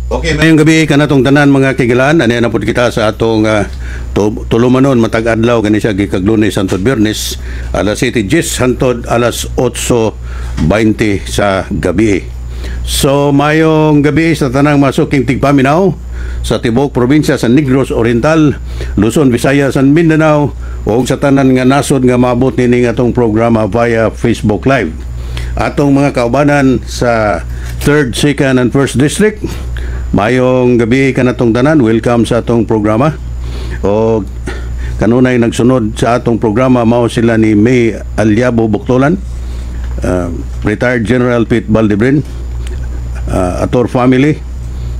Okay, mayong gabi kanatong tanan mga kigilan. Ani na pud kita sa atong tulumanon matag adlaw kani siya gikag Lunes hangtod Biyernes alas 7:10 hangtod alas 8:20 sa gabi. So mayong gabi sa tanang masuking tigpaminaw sa tibok probinsya sa Negros Oriental, Luzon, Visayas, and Mindanao ug sa tanan nga nasod nga maabot nini atong programa via Facebook Live. Atong mga kaubanan sa 3rd, 2nd, and 1st District, mayong gabi kanatong tanan, welcome sa atong programa. O kanunay nagsunod sa atong programa mao sila ni May Alyabo Buktolan, retired General Pete Baldebrin, Ator family,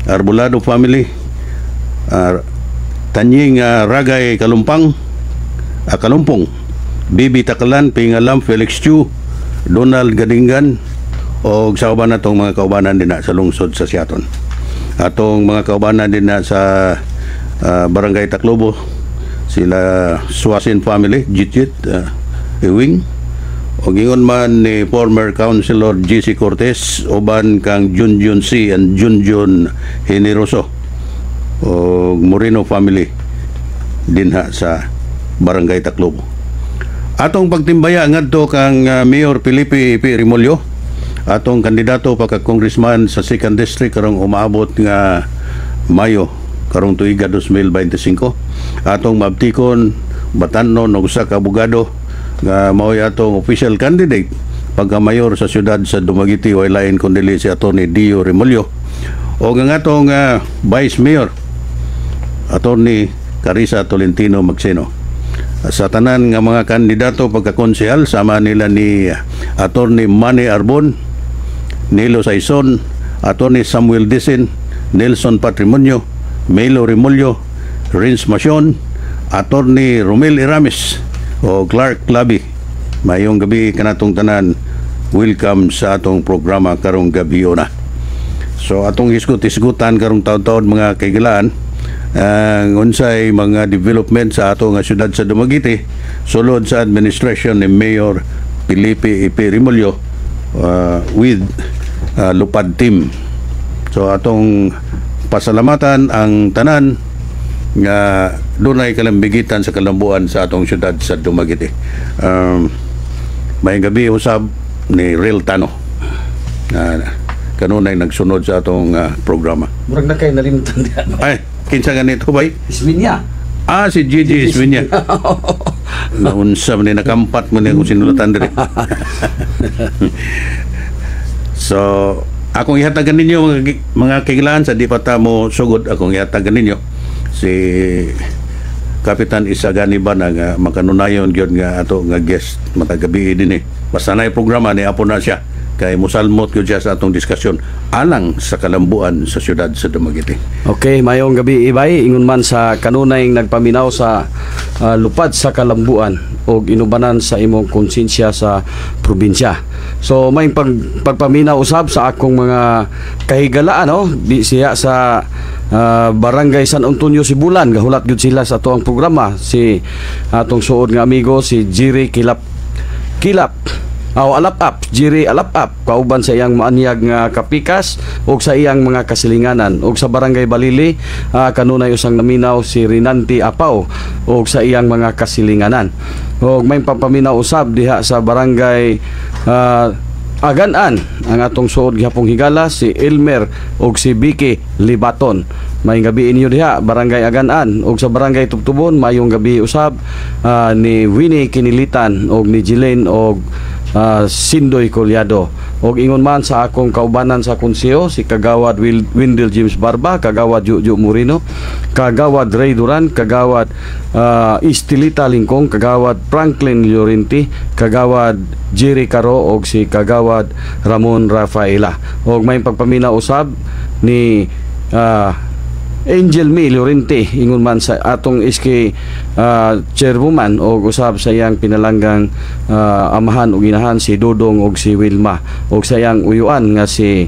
Arbulado family, Tanying Ragay Kalumpang, Kalumpong, Bibi Takalan, Pingalam, Felix Chu, Donald Gadingan, o sa uban natong mga kaubanan din na sa lungsod sa Siaton. Atong mga kaubanan din na sa Barangay Taclobo, sila Swasin family, Jitjit, Ewing, o gingon man ni former Councilor GC Cortez, uban kang Junjun C and Junjun Generoso, o Moreno family dinha sa Barangay Taclobo. Atong pagtimbaya ngadto kang Mayor Felipe P. Remolyo, atong kandidato pagka-congressman sa 2nd District karong umaabot nga Mayo karong tuiga 2025. Atong mabtikon batanon og usa ka abogado nga mao'y atong official candidate pagka-mayor sa siyudad sa Dumaguete, way lain kundi si Atty. Dio Remolyo, o nga atong Vice Mayor Atty. Carissa Tolentino Magseno. Sa tanan nga mga kandidato pagka-konsehal, sama nila ni Atty. Manny Arbon, Nilo Saison, Atty. Samuel Disin, Nelson Patrimonio, Melo Remolyo, Rins Masion, Atty. Romel Iramis, o Clark Claby. Mayong gabi kanatong tanan, welcome sa atong programa karong gabi na. So atong hisgot-hisgutan karong taon-taon mga kaigilaan, ang unsay mga development sa ato nga syudad sa Dumaguete sulod sa administration ni Mayor Felipe P. Remolyo with Lupad team. So atong pasalamatan ang tanan nga dunay kalambigitan sa kalambuan sa atong syudad sa Dumaguete. May gabi usab ni Real Tano kanunay nagsunod sa atong programa. Murag na kayo nalimutan diyan. Ay, kinsa ganito bay? Isminya. Si Gigi Isminya. Naunsa man ni nakampat mo ni kung sinulatan diri. So, akong ihatagan ninyo mga kaigilan sa di pa ta mo sugod, akong ihatagan ninyo si Kapitan Isagani ba nga makanunayon gyud nga ato nga guest matagabi din basta na programa ni apo na siya kay musalmot gyud siya sa atong diskusyon alang sa kalambuan sa siyudad sa Dumaguete. Okay, mayong gabi ibay, ingon man sa kanunay nagpaminaw sa lupad sa kalambuan o inubanan sa imong konsensya sa probinsya. So may pagpaminaw usab sa akong mga kahigalaan di siya sa Barangay San Antonio Sibulan, gahulat gyud sila sa ato ang programa si atong suod nga amigo si Jiri Kilap Alap-Ap, Jiri Alap-Ap, kauban sa iyang maanyag nga kapikas ug sa iyang mga kasilinganan. Ug sa Barangay Balili, kanunay usang naminaw si Rinanti Apaw ug sa iyang mga kasilinganan. Ug may pampaminaw usab diha sa Barangay Aganan, ang atong suod gihapong higala si Elmer ug si Vicky Libaton. May gabi inyo diha Barangay Aganan. ug sa Barangay Tubtubon mayong gabi usab ni Winnie Kinilitan ug ni Jilene ug Sindoy Colyado. Og ingon man sa akong kaubanan sa konseho si Kagawad Windel James Barba, Kagawad Juju Moreno, Kagawad Ray Duran, Kagawad Istilita Lingkong, Kagawad Franklin Llorente, Kagawad Jerry Caro og si Kagawad Ramon Rafaela. Og may pagpamina usab ni Angel May Llorente, ingon man sa atong iski chairwoman o usab sa iyang pinalanggang amahan o ginahan si Dodong o si Wilma o sa iyang uyuan nga si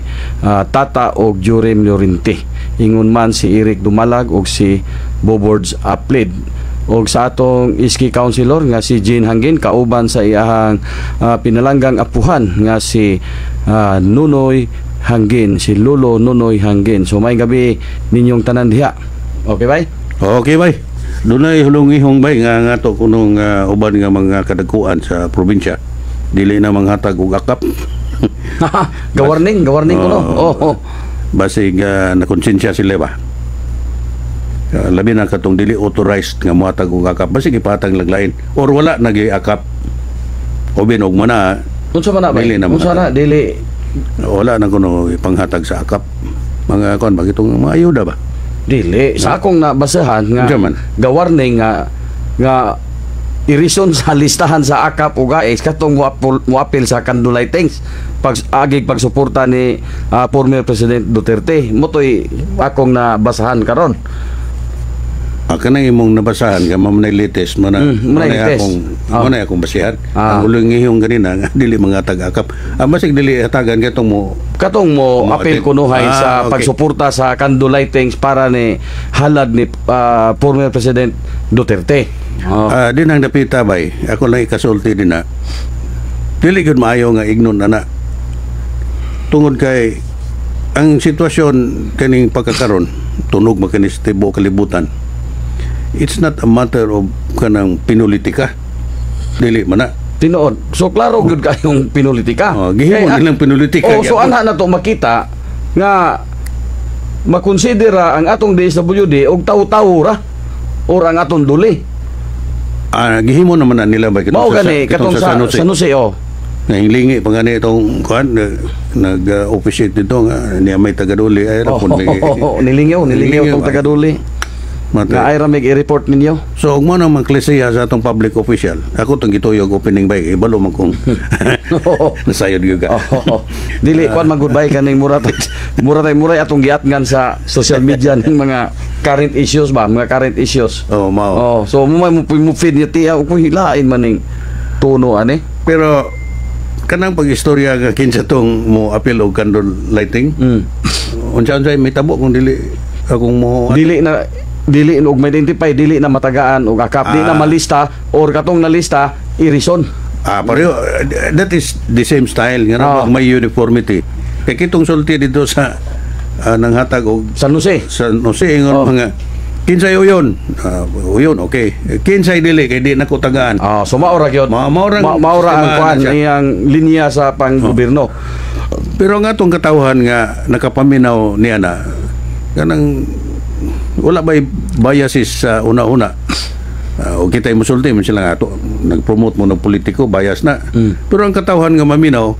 Tata o Jurem Llorente, ingon man si Eric Dumalag o si Bobords Aplid. Og sa atong iski councilor nga si Jean Hangin, kauban sa iyahang pinalanggang apuhan nga si Nunoy Hangin, si Lolo Nunoy Hangin. So may gabi ninyong tanan diha. Okay bay? Okay, bay. Doon ay hulong-ihong bay nga to kunong uban nga mga kadagkuan sa probinsya. Dili na manghatag og akap. gawarning ko no. Oh. Basig nakonsensya sila ba? Labi na katong dili authorized nga mohatag og akap. Basig ipatag laglain or wala nagi-akap. O binog mo na. Unsa man na bay? Dili na Unsa na dili wala na kuno ipanghatag sa akap. Mga kon bagitong mga ayuda ba? Dili, sa akong nabasahan nga German. gawarning nga irison sa listahan sa akap o guys katong muapil sa Candlelight Things pagsuporta ni former President Duterte. Motoy akong nabasahan karon. Kanang imong nabasahan ka mamunay latest mo na akong basihan. Ang ulong ngihong ganina nga dili mga tag-akap. Basig dili hatagan katong mo apil kunuhay sa okay. pagsuporta sa Candlelight Things para ni halad ni former President Duterte. Din ang napita bay. Ako lang ikasulti din na. Dili gud maayo nga ignon ana. Tungod kay ang sitwasyon kaning pagkakaron tunog makinis tibuok kalibutan. It's not a matter of kanang pinulitika. Dili man na. Tinuod. So klaro gyud kayong pinulitika. Gihimo nilang pinulitika. So ana na to makita nga makonsidera ang atong DSWD og tawo-tawo ra or ang atong duli. Gihimo naman na nila ba Mao gani katong sa San Jose Nahinglingi pa gani itong kuan nag-officiate dito nga niya may tagaduli ay rapon nilingyaw tong tagaduli. Nga ay ramig i-report ninyo. So ug mo nang magklasiya sa atong public official. Ako tong gituyog opening bike ibalo man kong nasayod gyud ka. Dili kuan man goodbye kaning muray atong giatngan sa social media ning mga current issues ba, mga current issues. Mao. So mo feed niya tiya ug hilain man ning tono ani. Pero kanang pag-istorya nga kinsa tong mo apil og candle lighting. Unsa-unsay may tabo kung dili akong mo dili og ma-identify, dili na matagaan og akap, di na malista or katong nalista irison. Pareho, that is the same style nga may uniformity. Kay kitong sulti dito sa nanghatag og San Jose ingon mga kinsay uyon. Uyon okay. Kinsay dili kay di nako tagaan. So maura gyud. Maura ang kuan iyang linya sa panggobyerno. Pero nga tong katawhan nga nakapaminaw niya na kanang wala ba'y biases sa una-una. O kita'y musulti man sila nga nag-promote mo ng politiko, bias na. Pero ang katawhan nga maminaw,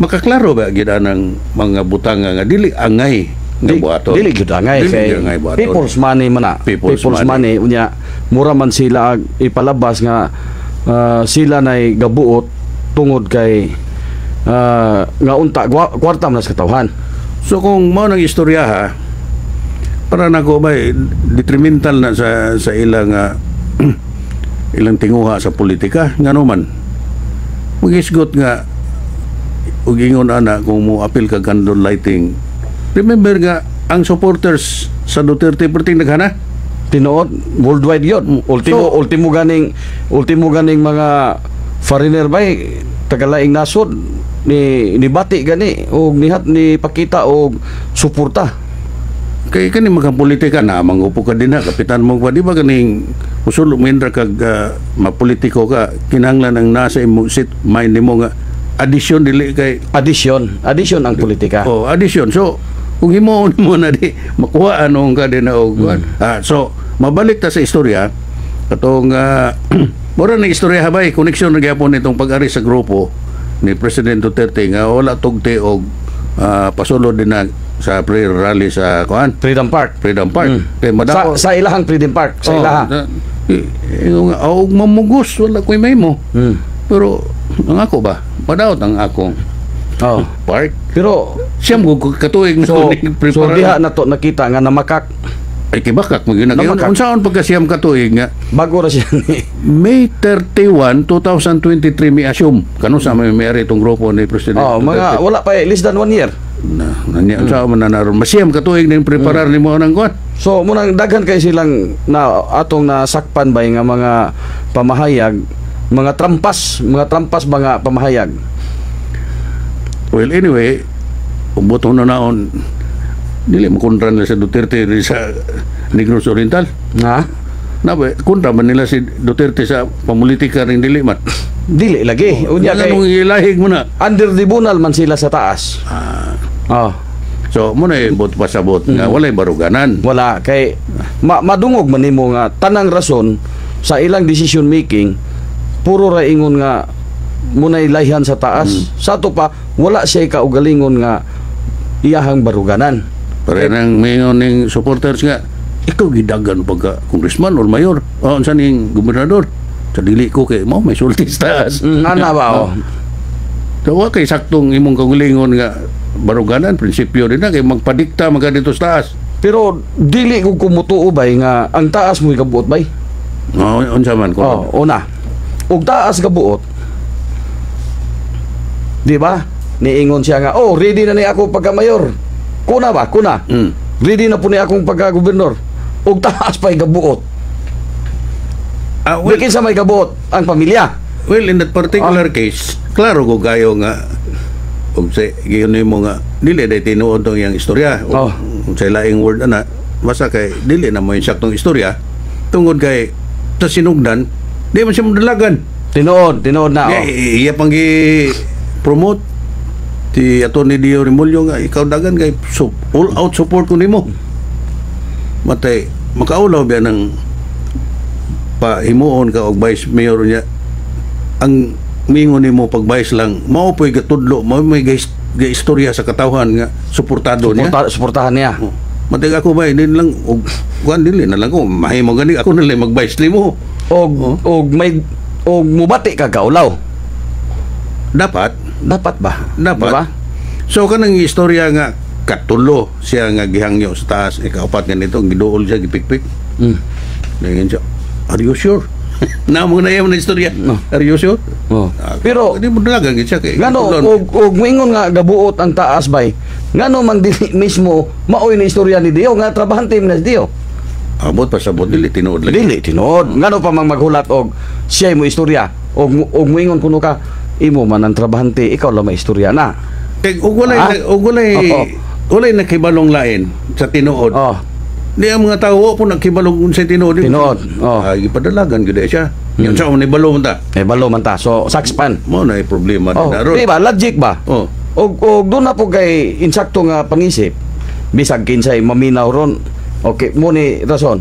makaklaro ba gida ng mga butang nga dili angay nga buhaton. Dili gyud angay kay people's money man na. People's money unya mura man sila ipalabas nga sila nay gabuot tungod kay nga unta kwarta man sa katawhan. So kung mao nang istorya ha, para nako ba detrimental na sa ilang ilang tinguha sa politika ngano man magisgot nga ug ingon ana kung mo apil ka candle lighting. Remember nga ang supporters sa Duterte perting naghana tinuod worldwide yun. Ultimo ganing mga foreigner bay tagalaing nasod ni bati gani og nihat ni pakita og suporta. Kay kani magapolitika na mangupo ka din na kapitan mo ba di ba kaning usul mindra kag mapolitiko ka kinahanglan ang nasa imo sit mind nimo nga addition dili kay addition ang politika. Addition. So kung himo na di makuha anong ka din na og so mabalik ta sa istorya katong mura na istorya habay koneksyon na gyapon itong pag-ari sa grupo ni President Duterte nga wala tugti og pasulod din na sa prayer rally sa Freedom Park. Kay madako sa ilahang Freedom Park sa ilaha. Og mamugos wala koy may mo. Pero ang ako ba padaot ang akong park. Pero siyam katuig na so diha na to nakita nga namakak. Ay kibakak mo ginagayon. Unsaon pagkasiyam katuig nga bago ra siya ni May 31, 2023 mi assume kanu sa may ari itong grupo ni President. Mga wala pa less than 1 year. Nanya sa man naron masiyam katuig ning preparar nimo nang kuan. So munang daghan kay silang na atong nasakpan bay nga mga pamahayag, mga trampas mga pamahayag. Well anyway, buto na naon dili mo kontra nila sa Duterte rin sa Negros Oriental. Ha? Kontra man nila si Duterte sa pamulitika ring dili man. Dili lagi. Unya kay Anong ilahig mo na? under tribunal man sila sa taas. Oh. So mo na bot pasabot nga walay baruganan. Wala kay madungog man nimo nga tanang rason sa ilang decision making puro ra ingon nga munay layhan sa taas. Sa to pa wala siya kaugalingon nga iyahang baruganan. Pero nang mayon ning supporters nga ikaw gidagan pagka congressman or mayor o unsa ning gobernador sa dili ko kay mo may sulti sa taas. Ana ba oh. So wa kay saktong imong kaugalingon nga baruganan prinsipyo din na kay magpadikta magka dito sa taas. Pero dili ko kumutuo bay nga ang taas mo ikabuot bay. Unsa man ko. Una. Og taas kabuot. Di ba? Niingon siya nga, ready na ni ako pagka mayor. Kuna ba? Kuna. Ready na po ni akong pagka gobernador. Og taas pa ikabuot. Well, Bikin sa may kabuot ang pamilya. well, in that particular case, klaro ko kayo nga og sa giyon mo nga dili day tinuod tong yang istorya. Sa laing word ana, basta kay dili na mo yung saktong istorya tungod kay sa sinugdan, di man siya madalagan. Tinuod na. Iya pang gi-promote ti Atty. Dio Remulyo nga ikaw dagan kay all out support ko nimo. Matay makaulaw biya ng pahimuon ka og vice mayor niya. Ang mingon nimo pag vice lang mao po'y gatudlo, mao may istorya sa katawhan nga suportado niya. Suportahan niya. Matay ako ba din lang og kuan dili na lang ko mahimo gani ako na lang mag-vice nimo. Og mubati ka kaulaw. Dapat ba? Dapat. Diba? So kanang istorya nga katulo siya nga gihangyo sa taas ikaapat nga nito giduol siya gipikpik. Ngayon siya, are you sure? Namo na yung istorya. Are you sure? Pero hindi mo dalagan siya kay ngano og moingon nga gabuot ang taas bay. Ngano mang dili mismo maoy na istorya ni Dio nga trabahante man si Dio. Abot pa sabot dili tinuod lagi. Dili tinuod. Ngano pa mang maghulat og siya mo istorya og moingon kuno ka imo man ang trabahante ikaw lang may istorya na. Kay og walay nakibalong lain sa tinuod. Di ang mga tao po nagkibalong sa tinuod. Ipadalagan gud siya. Yan sa ni balong ta. Balo man ta. So sakspan. Mo na problema din naron. Di ba logic ba? Og doon na po kay insakto nga pangisip. Bisag kinsay maminaw ron. Okay, mo ni rason.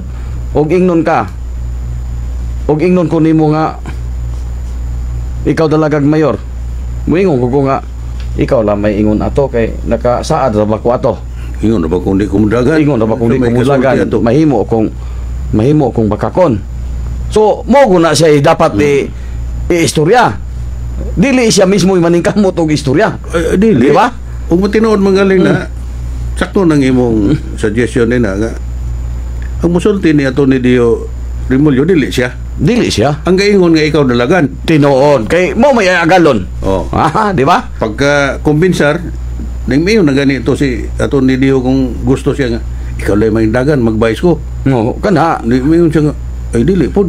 Og ingnon ka. Og ingnon ko nimo nga ikaw dalagag mayor. Moingon ko nga ikaw lang may ingon ato kay nakasaad ra ba ko ato. Ingon na ba kung di kumudagan? Ingon na ba kung di kumudagan? Mahimo kung bakakon. So, mo na siya dapat i-istorya. Dili siya mismo maningkamot og istorya. Dili. Di ba? Kung matinood magaling na, sakto nang imong suggestion nila nga, ang musulti ni Atty. Dio Remulyo, dili siya. Dili siya. Ang gaingon nga ikaw dalagan. Tinuod. Kay mo may agalon. Di ba? Pagka kumbinsar, nang mayo na ganito si Atty. Dio kung gusto siya nga, ikaw lang may dagan, mag-vice ko. Kana. Mayon siya nga, ay dili, po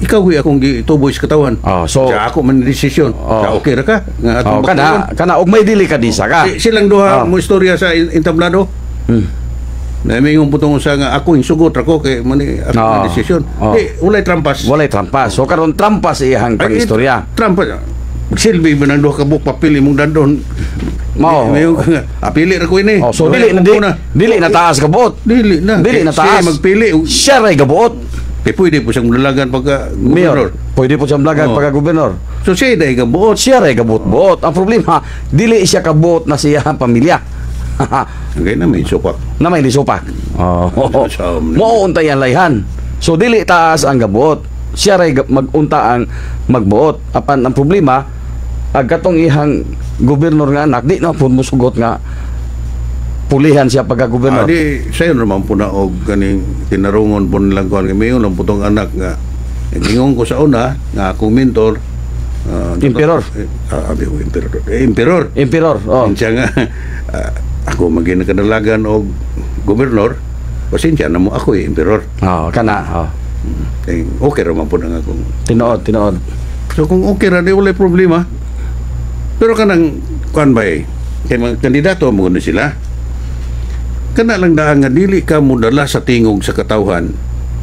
ikaw akong gituboy sa katawan. So ako man desisyon. Okay ra ka? Kana og may dili ka disa ka. Silang duha mo istorya sa entablado. Na may yung putong sa nga ako yung sugot ako kay mani ako desisyon. Walay trampas. Walay trampas. So karon trampas iyang pangistorya. Trampas. Silbi man ang duha ka buok papili mong dandon. Mayo apili ra ko ini. So dili na taas kabuot. Dili na taas. Siya magpili. Siya ray kabuot. Pwede po siyang dalagan pagka gobernador. Pwede po siyang dalagan pagka gobernador. So siya ay kabuot. Siya ray kabuot. Ang problema, dili siya kabuot na siya ang pamilya. Okay na may supak. Na may lisupak. Mauuntay ang layhan. So dili taas ang gabuot. Siya ray magunta ang magbuot. Apan ang problema, agkatong ihang gobernador nga anak, di na po musugot nga pulihan siya pagka-gobernador. Di sayo naman po na og kaning tinarungon po nilang kuhan. May yung putong anak nga ingon ko sa una nga akong mentor Emperor. Emperor. Siya nga ako maging nakadalagan og gobernador, pasensya na mo ako Emperor. Kana. Okay naman po na nga kung Tinood. So kung okay ra, di wala problema. Pero kanang kuhan ba kay mga kandidato mo na sila. Kana lang daan nga dili ka mudala sa tingog sa katawhan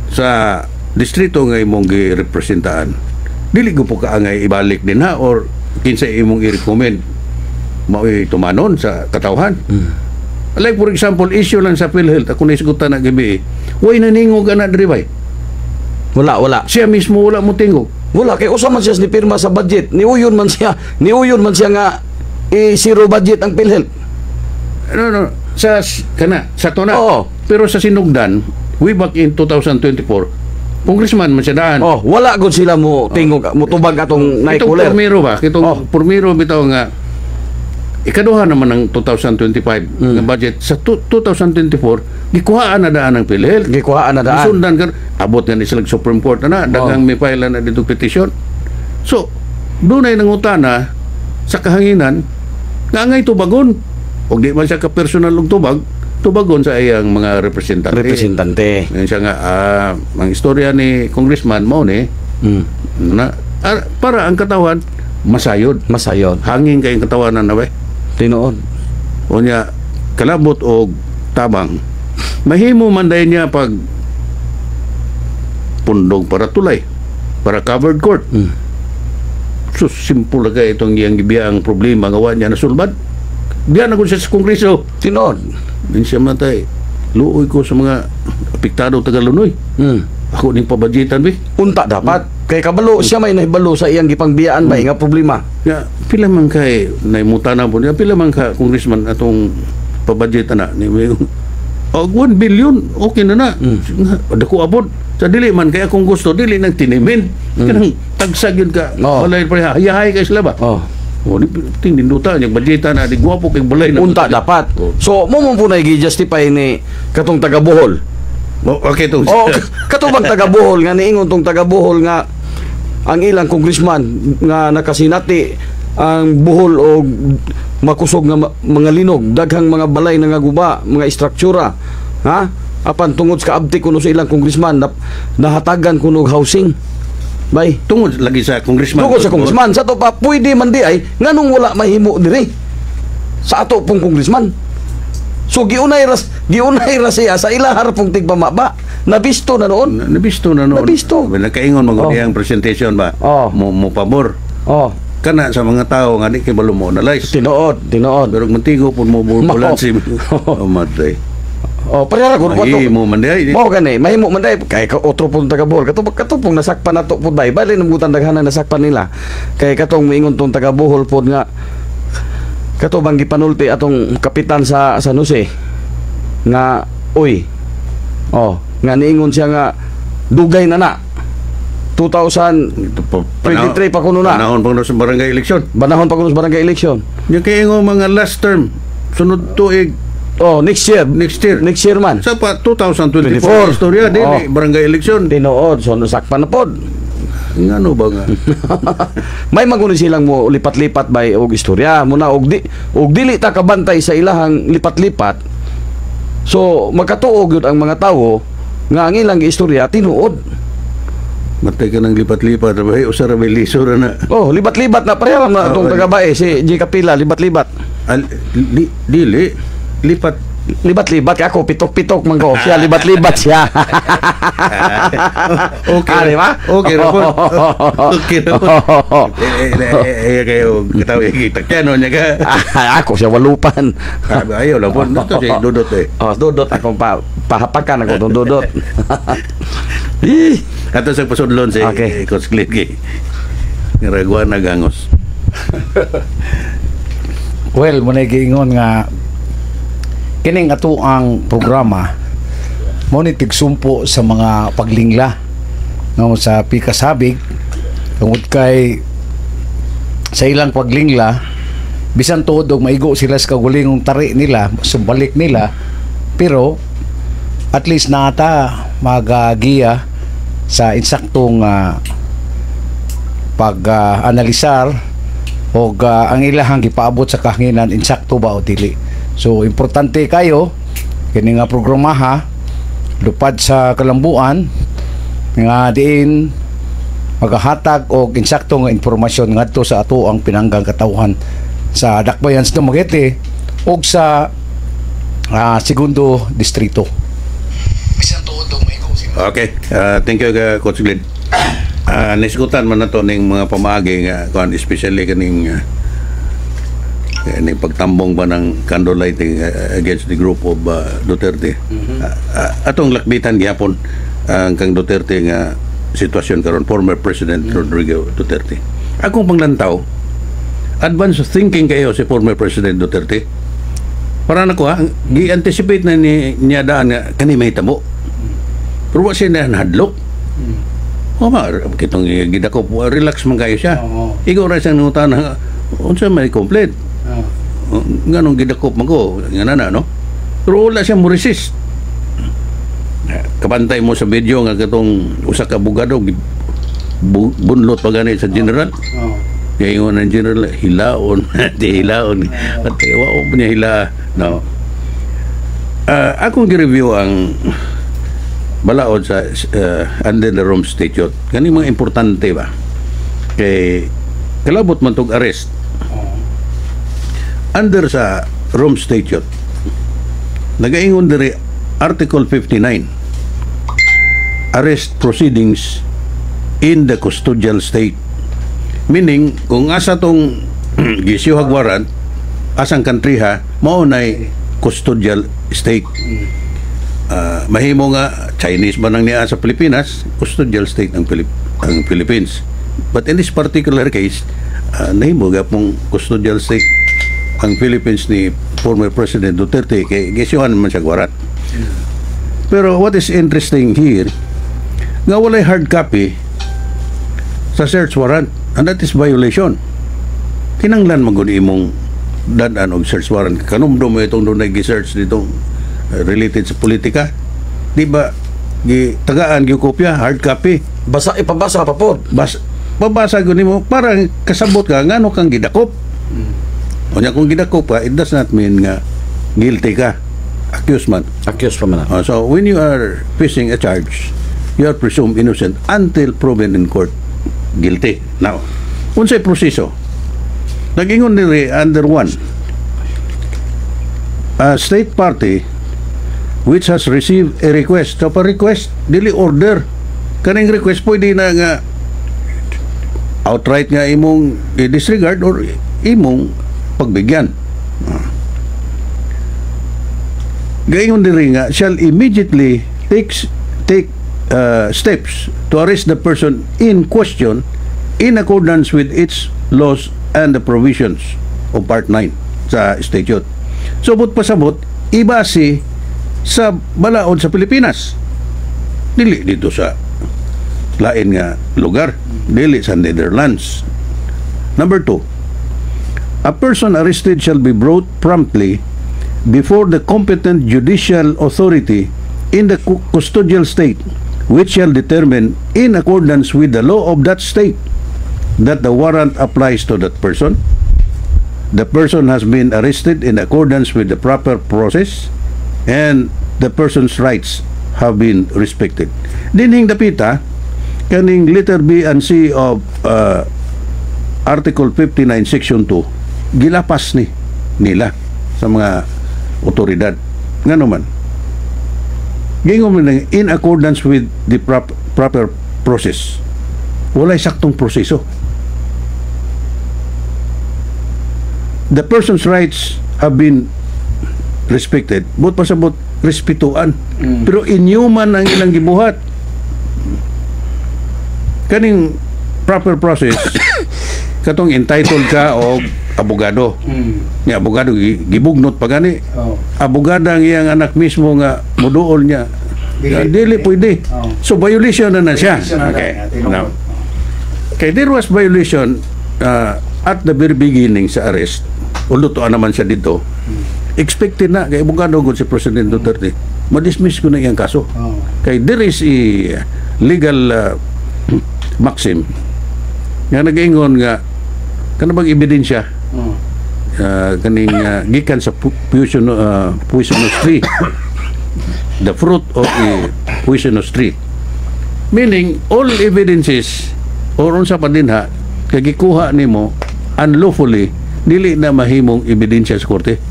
sa distrito nga imong girepresentaan. Dili ko po ka angay ibalik din ha or kinsa imong i-recommend mao'y tumanon sa katawhan. Like for example, issue lang sa PhilHealth, ako naisgutan na gabi, way naningog na diri bay. Wala. Siya mismo wala mo tingog. Wala kay usa man siya ni pirma sa budget. Niuyon man siya nga zero budget ang PhilHealth. No. Sa tuna. Oo. Pero sa sinugdan, way back in 2024, congressman man siya daan. Wala gud sila mo tingog mo tubag atong naikuler. Itong Purmiro ba? Itong Purmiro bitaw nga ikaduha naman ng 2025 nga budget sa 2024 gikuhaan na daan ng PhilHealth. Sundan ka abot nga ni sila Supreme Court na daghang may file na dito petition. So dunay nangutana sa kahanginan nga angay tubagon og di man siya ka personal og tubagon sa iyang mga representante. Ngayon siya nga ang istorya ni congressman mao ni na para ang katawan masayod. Hangin kay katawanan na ba? Tinuod. Unya kalabot og tabang. Mahimo man dayon niya pag pundong para tulay, para covered court. So simple lang itong iyang gibiyang problema nga wa niya nasulbad. Diyan ako siya sa Kongreso. Tinuod. Din siya matay. Luoy ko sa mga apektado Tagalunoy. Ako ning pabudgetan bi. Unta dapat. Kay kabalo siya may nahibalo sa iyang gipangbiyaan ba nga problema. Ya, pila man kay naimutana po niya, pila man ka congressman atong pabudgetan na ni 1 billion okay na. Dako abot. Sa dili man kay akong gusto dili nang tinimin. Kanang tagsag yun ka. Balay pa hayahay kay sila ba? Ting dinduta yung budgetan na di gwapo kay balay na unta dapat. So mo po na gi-justify ni katong taga Bohol. Okay to. Katong bang taga Bohol nga niingon tong taga Bohol nga ang ilang congressman nga nakasinati ang Bohol o makusog nga mga linog, daghang mga balay na nga guba, mga istruktura, ha? Apan tungod sa kaabtik kuno sa ilang congressman nahatagan kuno housing. Bay, tungod lagi sa congressman. Tungod sa congressman sa to pa pwede man di ay nganong wala mahimo diri sa ato pong congressman. So giunay ras siya sa ilang harapong tigpamaba. Nabisto na noon. Nakaingon magudiyang presentation ba? Mo pabor. Kana sa mga tao nga di kay balo mo analyze. Tinood. Pero mantigo pud mo bulan si matay. Parehara ko mahimo man day. Mao gani, mahimo man day kay otro pong taga Bohol. Katong nasakpan nato pud bay. Bali namutan daghanan nasakpan nila. Kay katong miingon tong taga Bohol pud nga kato bang gipanulti atong kapitan sa San Jose nga nga niingon siya nga dugay na 2023 pa kuno na panahon pa kuno sa barangay election yung kay ingon mga last term sunod tuig next year man sa pa 2024 istorya dili barangay election tinuod so nasakpan na pod. Ngano ba nga? May maguno silang mo lipat-lipat bay og istorya muna og dili ta kabantay sa ilahang lipat-lipat. So magkatuog yun ang mga tawo nga ang ilang istorya tinuod. Matay ka ng lipat-lipat bay usa ra may liso ra na. Libat-libat na pareha na tong taga-bae si J. Kapila libat-libat. Dili libat-libat kay ako pitok-pitok man ko siya libat-libat siya. Okay ba? Okay kayo kataw kita kano niya ka. Ako siya walupan. Ayaw lang po to si Dudot Dudot akong pahapakan ako tong Dudot. Ato sa pasudlon si Coach Clicky. Ngaraguan na gangos. Well, muna giingon nga kining ato ang programa mo ni tigsumpo sa mga paglingla no sa pikasabig tungod kay sa ilang paglingla bisan tuod og maigo sila sa kagulingong tari nila sumbalik nila pero at least naata magagiya sa insaktong pag-analisar o ang ilahang gipaabot sa kahanginan insakto ba o dili. So importante kayo kini nga programaha lupad sa kalambuan nga diin magahatag og insakto nga impormasyon ngadto sa ato ang pinanggang katawhan sa Dakbayan sa Dumaguete ug sa segundo distrito. Okay, thank you Coach Glid. Nisgutan man na to ning mga pamaagi nga especially kaning pagtambong ba ng candlelighting against the group of Duterte. Atong lakbitan gyapon ang kang Duterte nga sitwasyon karon, former President Rodrigo Duterte. Akong panglantaw, advance thinking kayo si former President Duterte. Para nako gi-anticipate na niya daan nga kani mahitabo. Pero wa siya na hadlok. Kitong gidako relax man kayo siya. Ikaw ra siyang nutan na unsa may complete. Nganong gidakop man ko, ngana no? Pero wala siya mo resist. Kapantay mo sa video nga katong usa ka abogado bunlot pa gani sa general. Kaya yung ng general, hilaon. Di hilaon. At wao pa niya hila. No. Akong gi-review ang balaod sa under the Rome Statute. Kani mga importante ba? Kay kalabot man tog arrest. Under sa Rome Statute, nagaingon diri Article 59, arrest proceedings in the custodial state. Meaning, kung asa tong gisiwag warrant, asang country ha, maunay custodial state. Mahimo nga, Chinese ba nang niya sa Pilipinas, custodial state ang Philippines. But in this particular case, nahimo gapong custodial state ang Philippines ni former President Duterte, kay gisiwan man siya warrant. Pero what is interesting here, nga walay hard copy sa search warrant, and that is violation. Kinanglan magud imong dadan og search warrant. Kanumdum mo itong doon nag-search dito related sa politika. Di ba tagaan gyud kopya, hard copy. Ipabasa pa po. Pabasa gyud nimo para kasabot ka ngano kang gidakop. Unya kung gidakop ka, it does not mean nga guilty ka. Accused man. Accused pa man. So when you are facing a charge, you are presumed innocent until proven in court guilty. Now, unsay proseso? Nag-ingon nila under 1, a state party which has received a request. So, pa-request, dili order. Kaning request pwede na nga outright nga imong disregard or imong pagbigyan. Gayon diri nga shall immediately take steps to arrest the person in question in accordance with its laws and the provisions of Part 9 sa statute. Subot pasabot, ibase sa balaod sa Pilipinas. Dili dito sa lain nga lugar. Dili sa Netherlands. Number 2, a person arrested shall be brought promptly before the competent judicial authority in the custodial state, which shall determine in accordance with the law of that state that the warrant applies to that person. The person has been arrested in accordance with the proper process and the person's rights have been respected. Dinhing dapita kaning letter B and C of Article 59 Section 2 gilapas nila sa mga otoridad. Ngano man? Gingon mo in accordance with the proper process. Walay saktong proseso. The person's rights have been respected. But pasabot respetuan. Pero inhuman ang ilang gibuhat. Kaning proper process katong entitled ka o abogado. Ni abogado gibugnot pa gani. Abogado ang iyang anak mismo nga muduol niya. Dili pwede. So violation na siya. Okay. Now, okay, there was violation at the very beginning sa arrest. Ulutuan naman siya dito. Expected na kay abogado gud si President Duterte. Ma-dismiss ko na iyang kaso. Kay there is a legal maxim nga nag-ingon nga kanang ebidensya kaning gikan sa poisonous tree, the fruit of a poisonous tree, meaning all evidences or unsa pa din ha kay gikuha nimo unlawfully dili na mahimong ebidensya sa korte.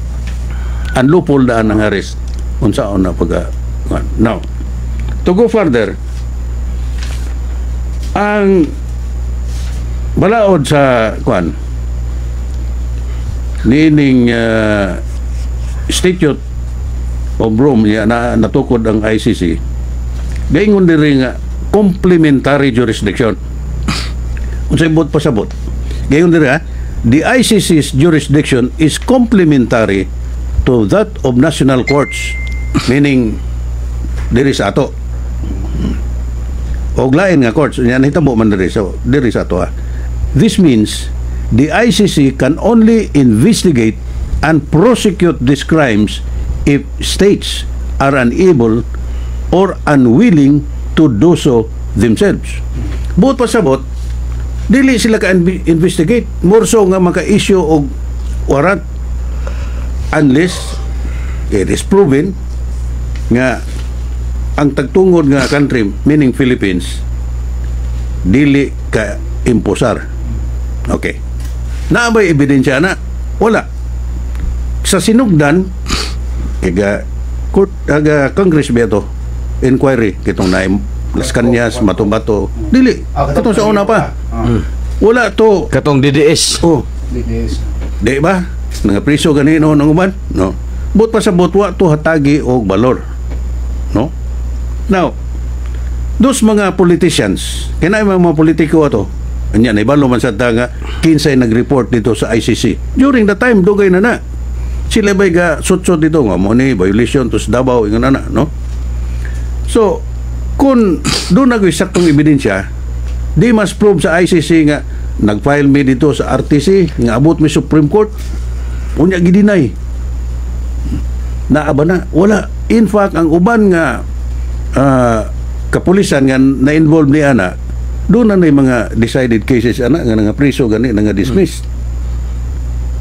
unlawful daan ang arrest unsaon na pag now to go further, ang balaod sa kuan nining Statute of Rome na natukod ang ICC, gaingon diri nga complementary jurisdiction. Unsay bot pasabot? Gayon diri the ICC's jurisdiction is complementary to that of national courts, meaning diri sa ato. Og lain nga courts, yan hitabo man diri sa ato. This means the ICC can only investigate and prosecute these crimes if states are unable or unwilling to do so themselves. Buot pasabot, dili sila ka-investigate. More so nga maka-issue og warrant unless it is proven nga ang tagtungod nga country, meaning Philippines, dili ka-imposar. Okay. Naabay ebidensya na? Wala. Sa sinugdan, Congress ba ito? Inquiry, kitong na Las Cañas, Matubato, dili. Katong sa una pa. Wala to. Katong DDS. Oh. Di ba? Nga priso ganino ng uban? No. But pa sa butwa to hatagi o balor. No? Now, those mga politicians, kinay mga politiko ato, anya na ibalo man sa nga kinsay nag-report dito sa ICC. During the time, dugay na. Sila ba'y ga sutsot dito nga mo ni violation to sa Davao ingon na, no? So, kung doon nag-isaktong ebidensya, di mas prove sa ICC nga nag-file me dito sa RTC nga abot mi Supreme Court, unya gidinay. Naaba na. Wala. In fact, ang uban nga kapulisan nga na-involve ni ana, doon na mga decided cases ana nga nga priso gani nga dismissed.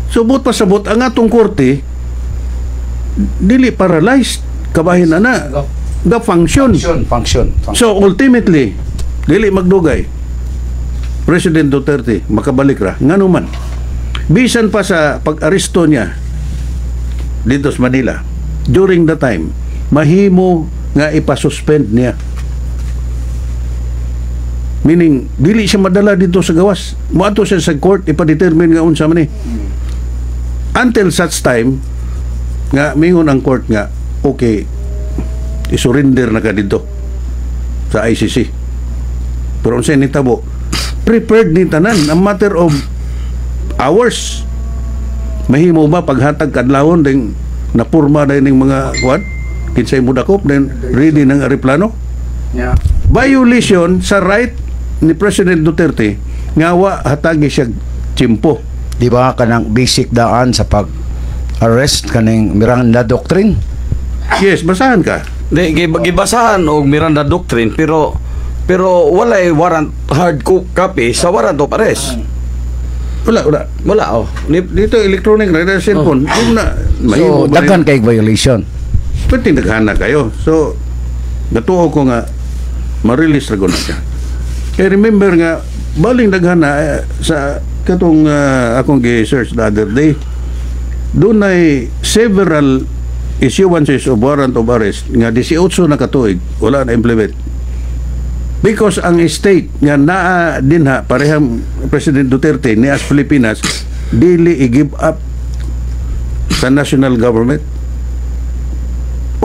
So but pasabot ang atong korte dili paralyzed kabahin ana the function. So ultimately dili magdugay President Duterte makabalik ra nganuman bisan pa sa pag-aresto niya dito sa Manila during the time mahimo nga ipasuspend niya, meaning dili siya madala dito sa gawas, moadto siya sa court ipa-determine nga unsa man ni until such time nga mingon ang court nga okay isurrender na ka dito sa ICC. Pero unsay nitabo prepared ni tanan a matter of hours. Mahimo ba paghatag kadlawon ding napurma dahil ng mga kuwan kinsay mudakop then ready ng aeroplano. Violation sa right ni President Duterte nga wa hatagi siya tsimpo. Di ba kanang basic daan sa pag-arrest kaning Miranda Doctrine? Yes, basahan ka. Gibasahan og Miranda Doctrine pero walay warrant hard copy sa warrant of arrest. Wala oh. Dito electronic na cellphone. So daghan kay violation. Pwede naghana kayo. So natuo ko nga ma-release ra na siya. Kaya remember nga baling naghana sa katong akong gi-search the other day, doon ay several issuances of warrant of arrest nga 18 na katuig wala na implement because ang state nga naa dinha parehang President Duterte ni as Pilipinas dili i-give up sa national government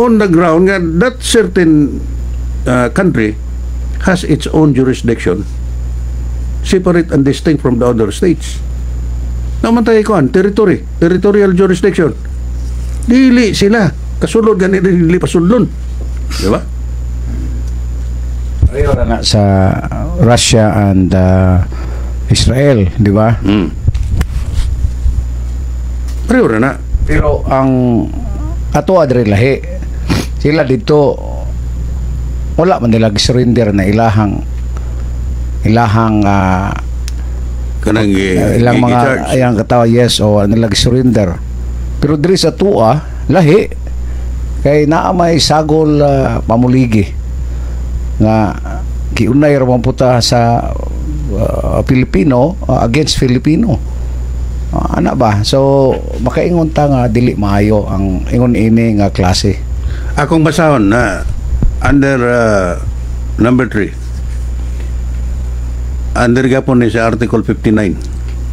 on the ground nga that certain country has its own jurisdiction separate and distinct from the other states. Namantay ko territorial jurisdiction. Dili sila kasulod ganito dili pasudlon. Di ba? Pareho na sa Russia and Israel, di ba? Pareho na. Pero ang ato adre lahi sila dito wala man nila surrender na ilahang kanang ilang mga ayang katawa yes o nilag surrender. Pero diri sa tuwa lahi kay naa may sagol pamuligi nga giunay ra man puta sa Filipino against Filipino. Ana ba? So makaingon ta nga dili maayo ang ingon ini nga klase. Akong basahon na under number 3. Under gapon ni sa Article 59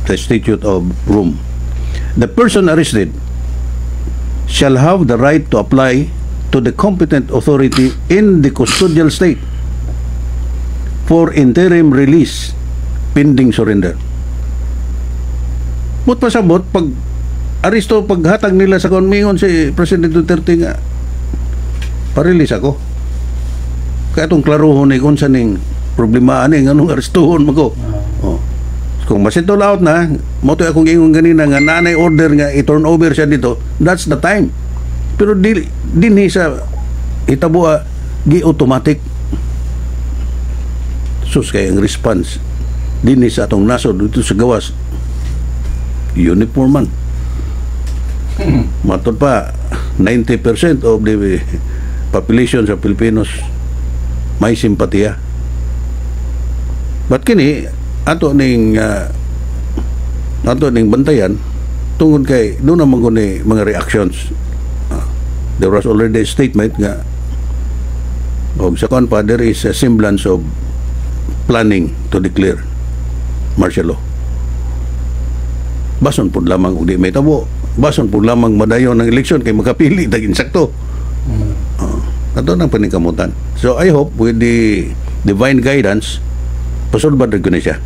the Statute of Rome. The person arrested shall have the right to apply to the competent authority in the custodial state for interim release pending surrender. But pasabot pag aristo paghatag nila sa konmingon si President Duterte nga pa-release ako. Kaya itong klaruhon ay kung saan yung problema ani anong aristuhon mo ko. Oh. Kung masito laot na, mo to akong ingon ganina nga nanay order nga i-turn over siya dito, that's the time. Pero dinhi sa itabo gi-automatic. Sus kay ang response dinhi sa atong nasod dito sa gawas uniform man. Matod pa 90% of the population sa Pilipinos may simpatiya. But kini ato ning bantayan tungod kay doon naman ko ni mga reactions. There was already a statement nga sa kon pa there is a semblance of planning to declare martial law. Bason po lamang kung di may tabo. Bason po lamang madayon ng eleksyon kay makapili taging sakto. Ato nang paningkamutan. So I hope with the divine guidance pasulbad rin ko na siya.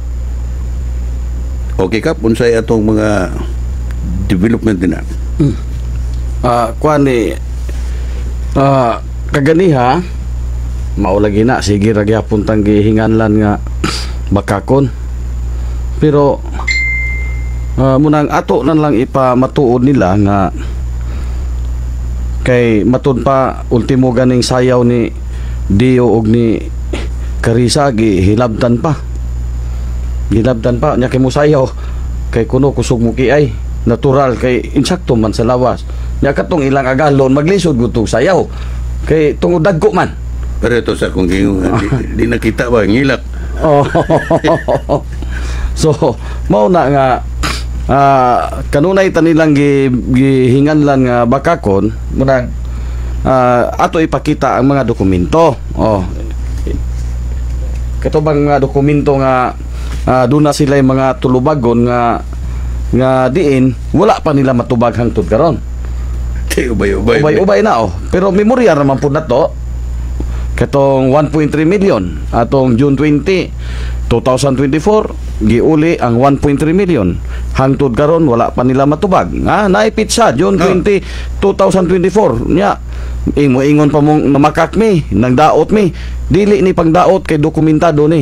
Okay kap, unsay atong mga development din na. Kuan ni kaganiha maulagi na sige ra gyapon tang gihinganlan nga bakakon. Pero munang ato na lang ipamatuod nila nga kay matud pa ultimo ganing sayaw ni Dio og ni Carissa gihilabtan pa nya kay mo sayaw kay kuno kusog mo kiay natural kay insakto man sa lawas nya katong ilang agalon maglisod gutog sayaw kay tungod dagko man pero ito sa kung di nakita ba ngilak. So mao na nga kanunay tanilang gihinganlan nga bakakon munang ato ipakita ang mga dokumento. Katubang nga dokumento nga doon na sila yung mga tulubagon nga diin wala pa nila matubag hangtod karon. Ubay na pero memorya naman po na to katong 1.3 million atong June 20 2024 giuli ang 1.3 million hangtod karon wala pa nila matubag naipit sa June 20 2024 nya ingon pa mong namakak mi nang daot mi dili ni pangdaot kay dokumentado ni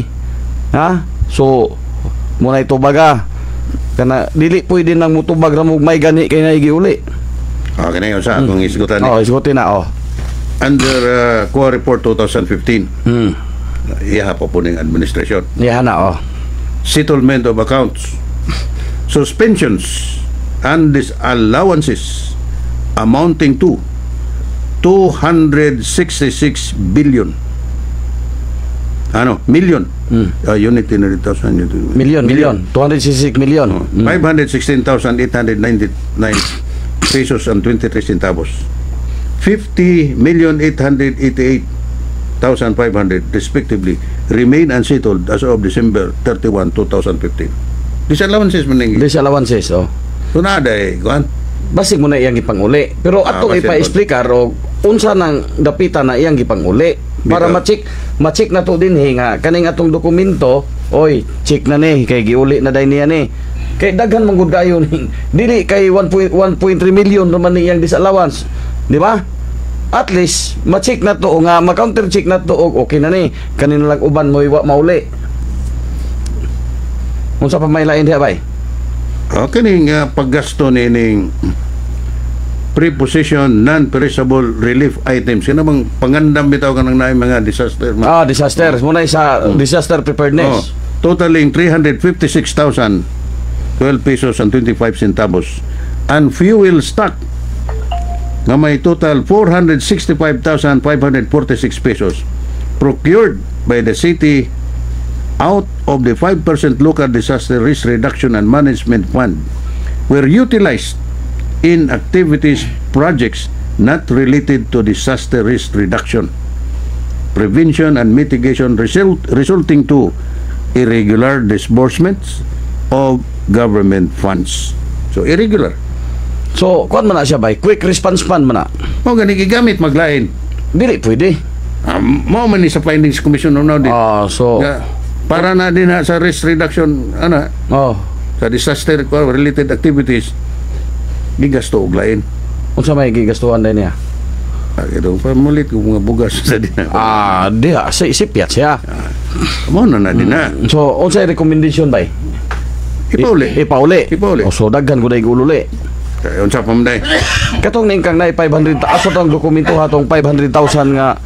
so muna itubaga kana dili pwede nang mutubag ra mo may gani kay naigiuli okay na yun sa akong isgutan isgutin na under Core Report 2015 iha pa po ng administrasyon na settlement of accounts suspensions and disallowances amounting to 266 billion million unit in 100,000 million 266 million 516,899 pesos and 23 centavos 50,888,500 respectively remain unsettled as of December 31, 2015. Disallowances man ning. Disallowances so nada kuan. Basig mo na iyang gipanguli. Pero atong ipa-explicar og unsa nang dapitan na iyang gipanguli para ma-check na to din nga kaning atong dokumento check na ni kay giuli na day niya ni. Kay daghan man gud kayo ning dili kay 1.3 million naman ni iyang disallowance. Di ba? At least ma-check na to nga ma-counter check na to okay na ni kanino lang uban mo iwa mauli. Unsa pa may lain diha bay? Kaning paggasto ning preposition non-perishable relief items kina bang pangandam bitaw kanang naay mga disaster disaster muna sa disaster preparedness totaling 356,012 pesos and 25 centavos and fuel stock nga may total 465,546 pesos procured by the city out of the 5% local disaster risk reduction and management fund were utilized in activities projects not related to disaster risk reduction, prevention and mitigation resulting to irregular disbursements of government funds. So irregular. So, kuan man na siya bay, quick response fund man na. Mo gani gigamit maglain. Dili pwede. Mo man ni sa findings commission no din. So, Para na din sa risk reduction sa disaster related activities gigasto og lain. Unsa may gigastuhan din niya? Ito pa mulit kung mga bugas sa din. Diha sa isipyat siya. Mo na din na. So, unsay recommendation bay? Ipauli. Ipauli. So, daghan ko na igululi. Unsa pa man day? Katong ningkang na 500, aso tong dokumento hatong 500,000 nga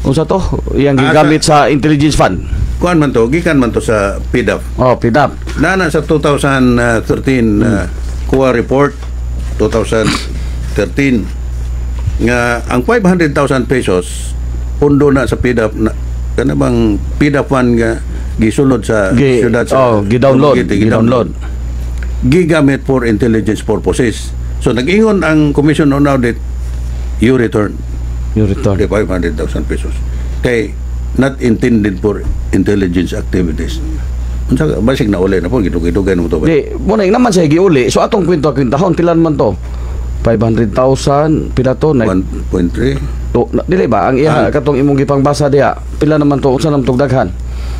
unsa to? Yang gigamit sa intelligence fund. Kuan man to, gikan man to sa PDAP. PDAP. Na sa 2013 COA report 2013 nga ang 500,000 pesos pundo na sa PDAP na kana bang PDAP fund nga gisulod sa syudad sa gidownload gigamit for intelligence purposes. So nag-ingon ang commission on audit, you return the 500,000 pesos kay not intended for intelligence activities. Unsa basig na uli na po gidugay-dugay mo to ba? Di mo na naman sa giuli. So atong kwento-kwentahon pilan man to? 500,000 pila to 1.3 to dili ba ang iya katong imong gipangbasa diha pila naman to unsa naman tong daghan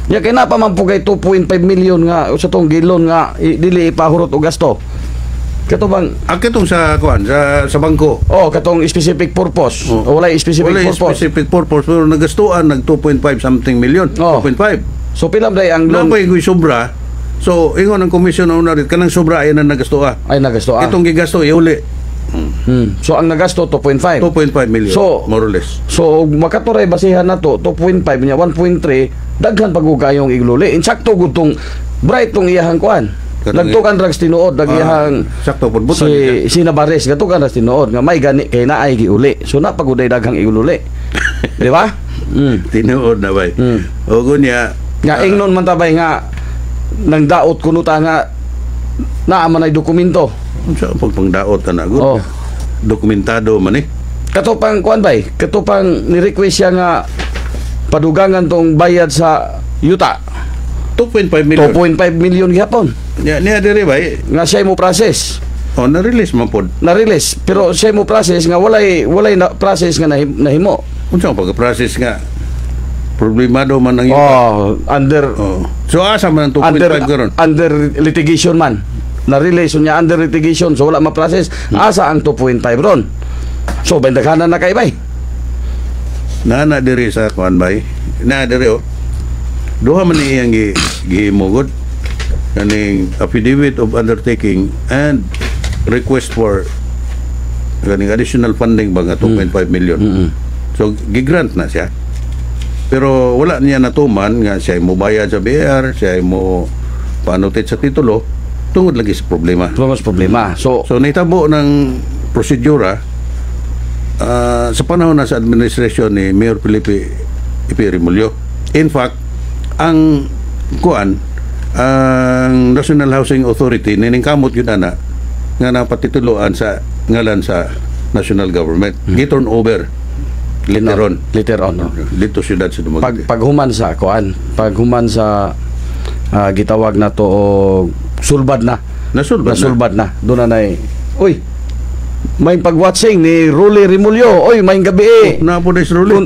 ya kay na pa man pugay 2.5 million nga sa tong gilon nga dili ipahurot og gasto kato bang akitong sa kuan sa bangko katong specific purpose walay specific purpose pero nagastuan nag 2.5 something million 2.5 so pila day ang loan napay sobra so ingon ang commission on audit kanang sobra ay nagastuan itong gigasto iuli. So ang nagasto 2.5 million more or less. So makaturay basihan nato 2.5 niya 1.3 daghan pagugayong igluli insakto gud tong bright tong iyahang kuan nagtukan drugs tinuod iyahang sakto pud si Nabares gatukan drugs tinuod nga may gani kay naay giuli so napaguday daghang igluli di ba tinuod na bay o gunya nga ingnon man tabay nga nang daot kuno ta nga naa man ay dokumento. Unsa pagpangdaot na gud? Dokumentado man Katupang kuan bay, katupang ni-request siya nga padugangan tong bayad sa yuta. 2.5 million. 2.5 million gihapon. Niya diri bay nga siya mo process. Na-release man pod. Na-release pero siya mo process nga walay na process nga nahimo. Unsa pag-process nga problemado man ang yuta? Under So asa man ang 2.5 karon? Under litigation man. Na-release niya under litigation so wala ma-process asa ang 2.5 ron so bendakanan na kay bay na diri sa kuan bay na diri duha man iyang gihimugod kaning affidavit of undertaking and request for kaning additional funding ba nga 2.5 million so gigrant na siya pero wala niya natuman nga siya mo bayad sa BR siya mo panutit sa titulo tungod lagi sa problema. So nahitabo ng prosedura sa panahon na sa administrasyon ni Mayor Felipe Remulyo. In fact, ang National Housing Authority niningkamot yun nga napatituluan sa ngalan sa national government. Giturn over later on. Dito siyudad sa Dumaguete. Paghuman sa gitawag na to sulbad na. Nasulbad na. Doon na uy, may pag-watching ni Rolly Remulyo. Uy, may gabi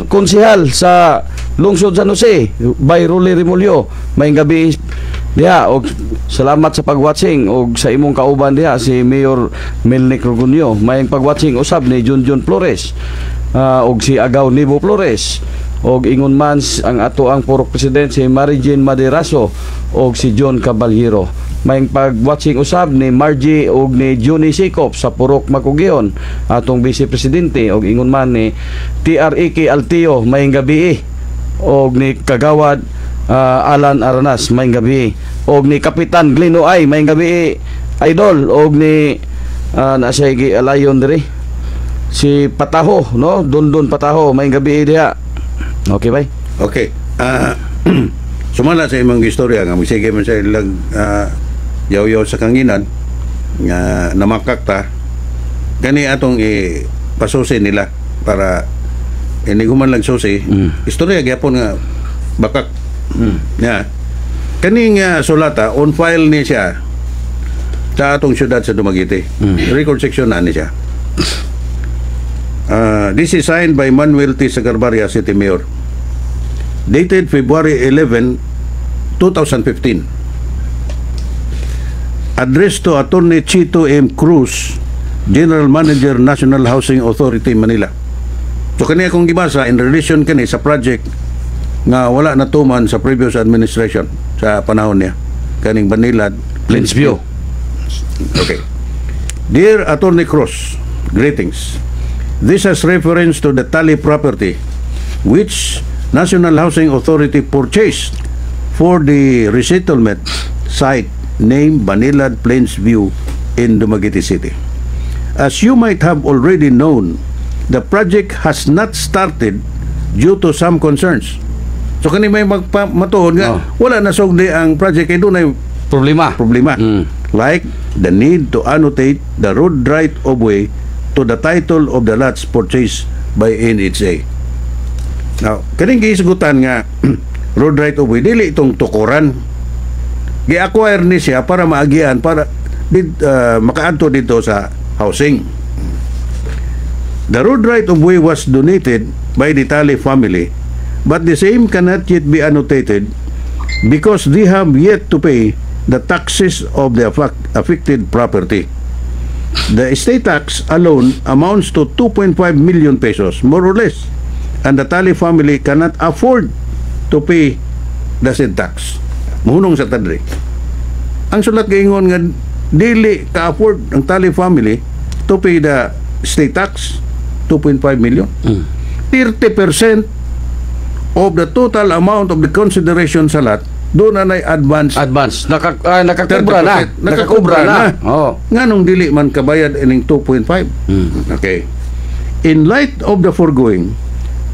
konsehal sa Lungsod San Jose by Rolly Remulyo. May gabi diha og salamat sa pag-watching og sa imong kauban diha si Mayor Melnick Rogunyo. May pag-watching usab ni Junjun Flores og si Agaw Nibo Flores. Og ingon man ang ato ang purok president si Mary Jane Maderaso og si John Caballero. May pag-watching usab ni Margie og ni Johnny Sikop sa purok Makugion atong vice presidente og ingon man ni TREK Altio may gabi og ni Kagawad Alan Aranas may gabi og ni Kapitan Gleno ay may gabi idol og ni nasa alayon diri si Pataho no Dondon Pataho may gabi diha. Okay bay? Okay. Sumala sa imong istorya nga sige man sa ilang yaw-yaw sa kanginan nga namakak ta kani atong ipasusi nila para hindi ko man lang susi istorya gyapon nga bakak nga kani nga sulata on file ni siya sa atong syudad sa Dumaguete record section na ni siya. This is signed by Manuel T. Sagarbarria, City Mayor, dated February 11, 2015. Addressed to Attorney Chito M. Cruz, General Manager, National Housing Authority, Manila. So kani akong gibasa in relation kani sa project nga wala natuman sa previous administration sa panahon niya. Kaning Banilad, Plainsview. Okay. Dear Attorney Cruz, greetings. This has reference to the Tali property which National Housing Authority purchased for the resettlement site named Banilad Plainsview in Dumaguete City. As you might have already known, the project has not started due to some concerns. So kani may matuod nga wala na sugdi ang project kay dunay Problema. like the need to annotate the road right of way to the title of the lots purchased by NHA. Now, kaning giisugutan nga road right of way dili itong tukuran. Gi-acquire ni siya para maagian para makaadto dito sa housing. The road right of way was donated by the Tali family, but the same cannot yet be annotated because they have yet to pay the taxes of the affected property. The estate tax alone amounts to 2.5 million pesos, more or less, and the Tali family cannot afford to pay the said tax. Muhunong sa tadri. Ang sulat gaingon nga dili ka-afford ang Tali family to pay the estate tax, 2.5 million. 30% of the total amount of the consideration sa lot doon na advance. Nakakubra na. Nakakubra na. Oh. Nganong dili man kabayad ining 2.5. Okay. In light of the foregoing,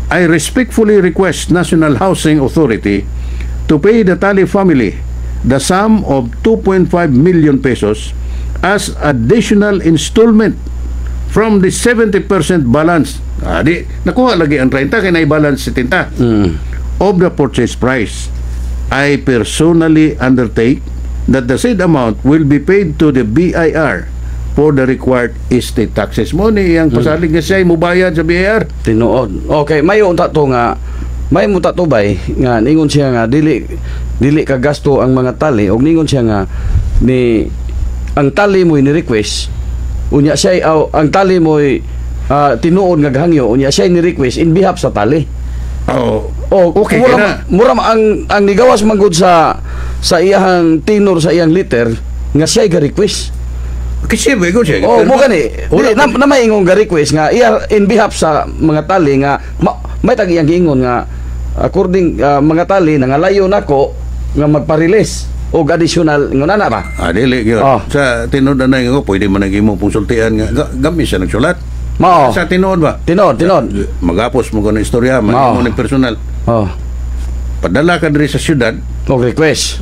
I respectfully request National Housing Authority to pay the Tali family the sum of 2.5 million pesos as additional installment from the 70% balance. Nakuha lagi ang 30 kaya na-balance 70 of the purchase price. I personally undertake that the said amount will be paid to the BIR for the required estate taxes. Mo ni ang pasalig nga siya mubayad sa BIR. Tinuod. Okay, may unta to nga may muta to bay nga ningon siya nga dili ka gasto ang mga Tali og ningon siya nga ni ang Tali mo ni request unya siya ang Tali mo tinuod nga gahangyo unya siya ni request in behalf sa Tali. Okay mura ang nigawas manggod sa iyang tenor sa iyang letter nga siya ga request kasi bego siya mo gani na may ingong ga request nga iya in behalf sa mga Tali nga may tag iyang giingon nga according mga Tali nangalayo nako nga magpa-release og additional ngunana ba dili gyud sa tinuod na nga pwede man nagimo pungsultian nga gamit siya nagsulat. Mao. Sa tinuod ba? Tinod. Magapos mo kono istorya, man mo ni personal. Padala ka diri sa syudad og request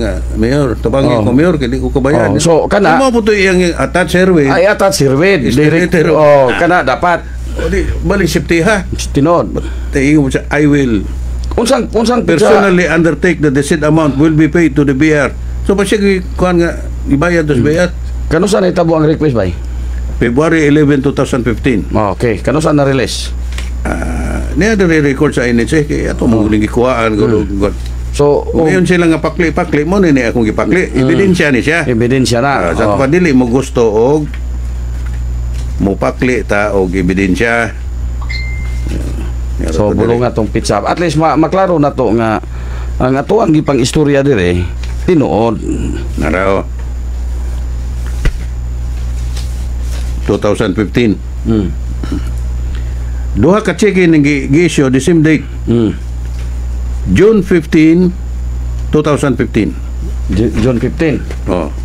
nga mayor, tabangi ko mayor kay di ko kabayan. So kana mo puto iyang attach survey. Ay attach survey director. Kana dapat di balik safety ha. Tinod. Tayo mo I will unsang personally undertake that the said amount will be paid to the BIR. So pa siya kuan nga ibayad sa BIR. Kano sa nahitabo ang request bay? February 11, 2015. Okay, kano sa na-release? Niya record sa NHA kaya ato mo ning gikuhaan god. So, ngayon sila nga pakli mo ni akong gipakli. Ebidensya ni siya. Ebidensya na. Sa padili mo gusto og mo pakli ta og ebidensya. So bulong nga tong pizza. At least maklaro na to nga ang ato ang gipang istorya dire tinuod. Narao. 2015. Duha ka cheque ning gi-issue the same date. June 15, 2015. June 15.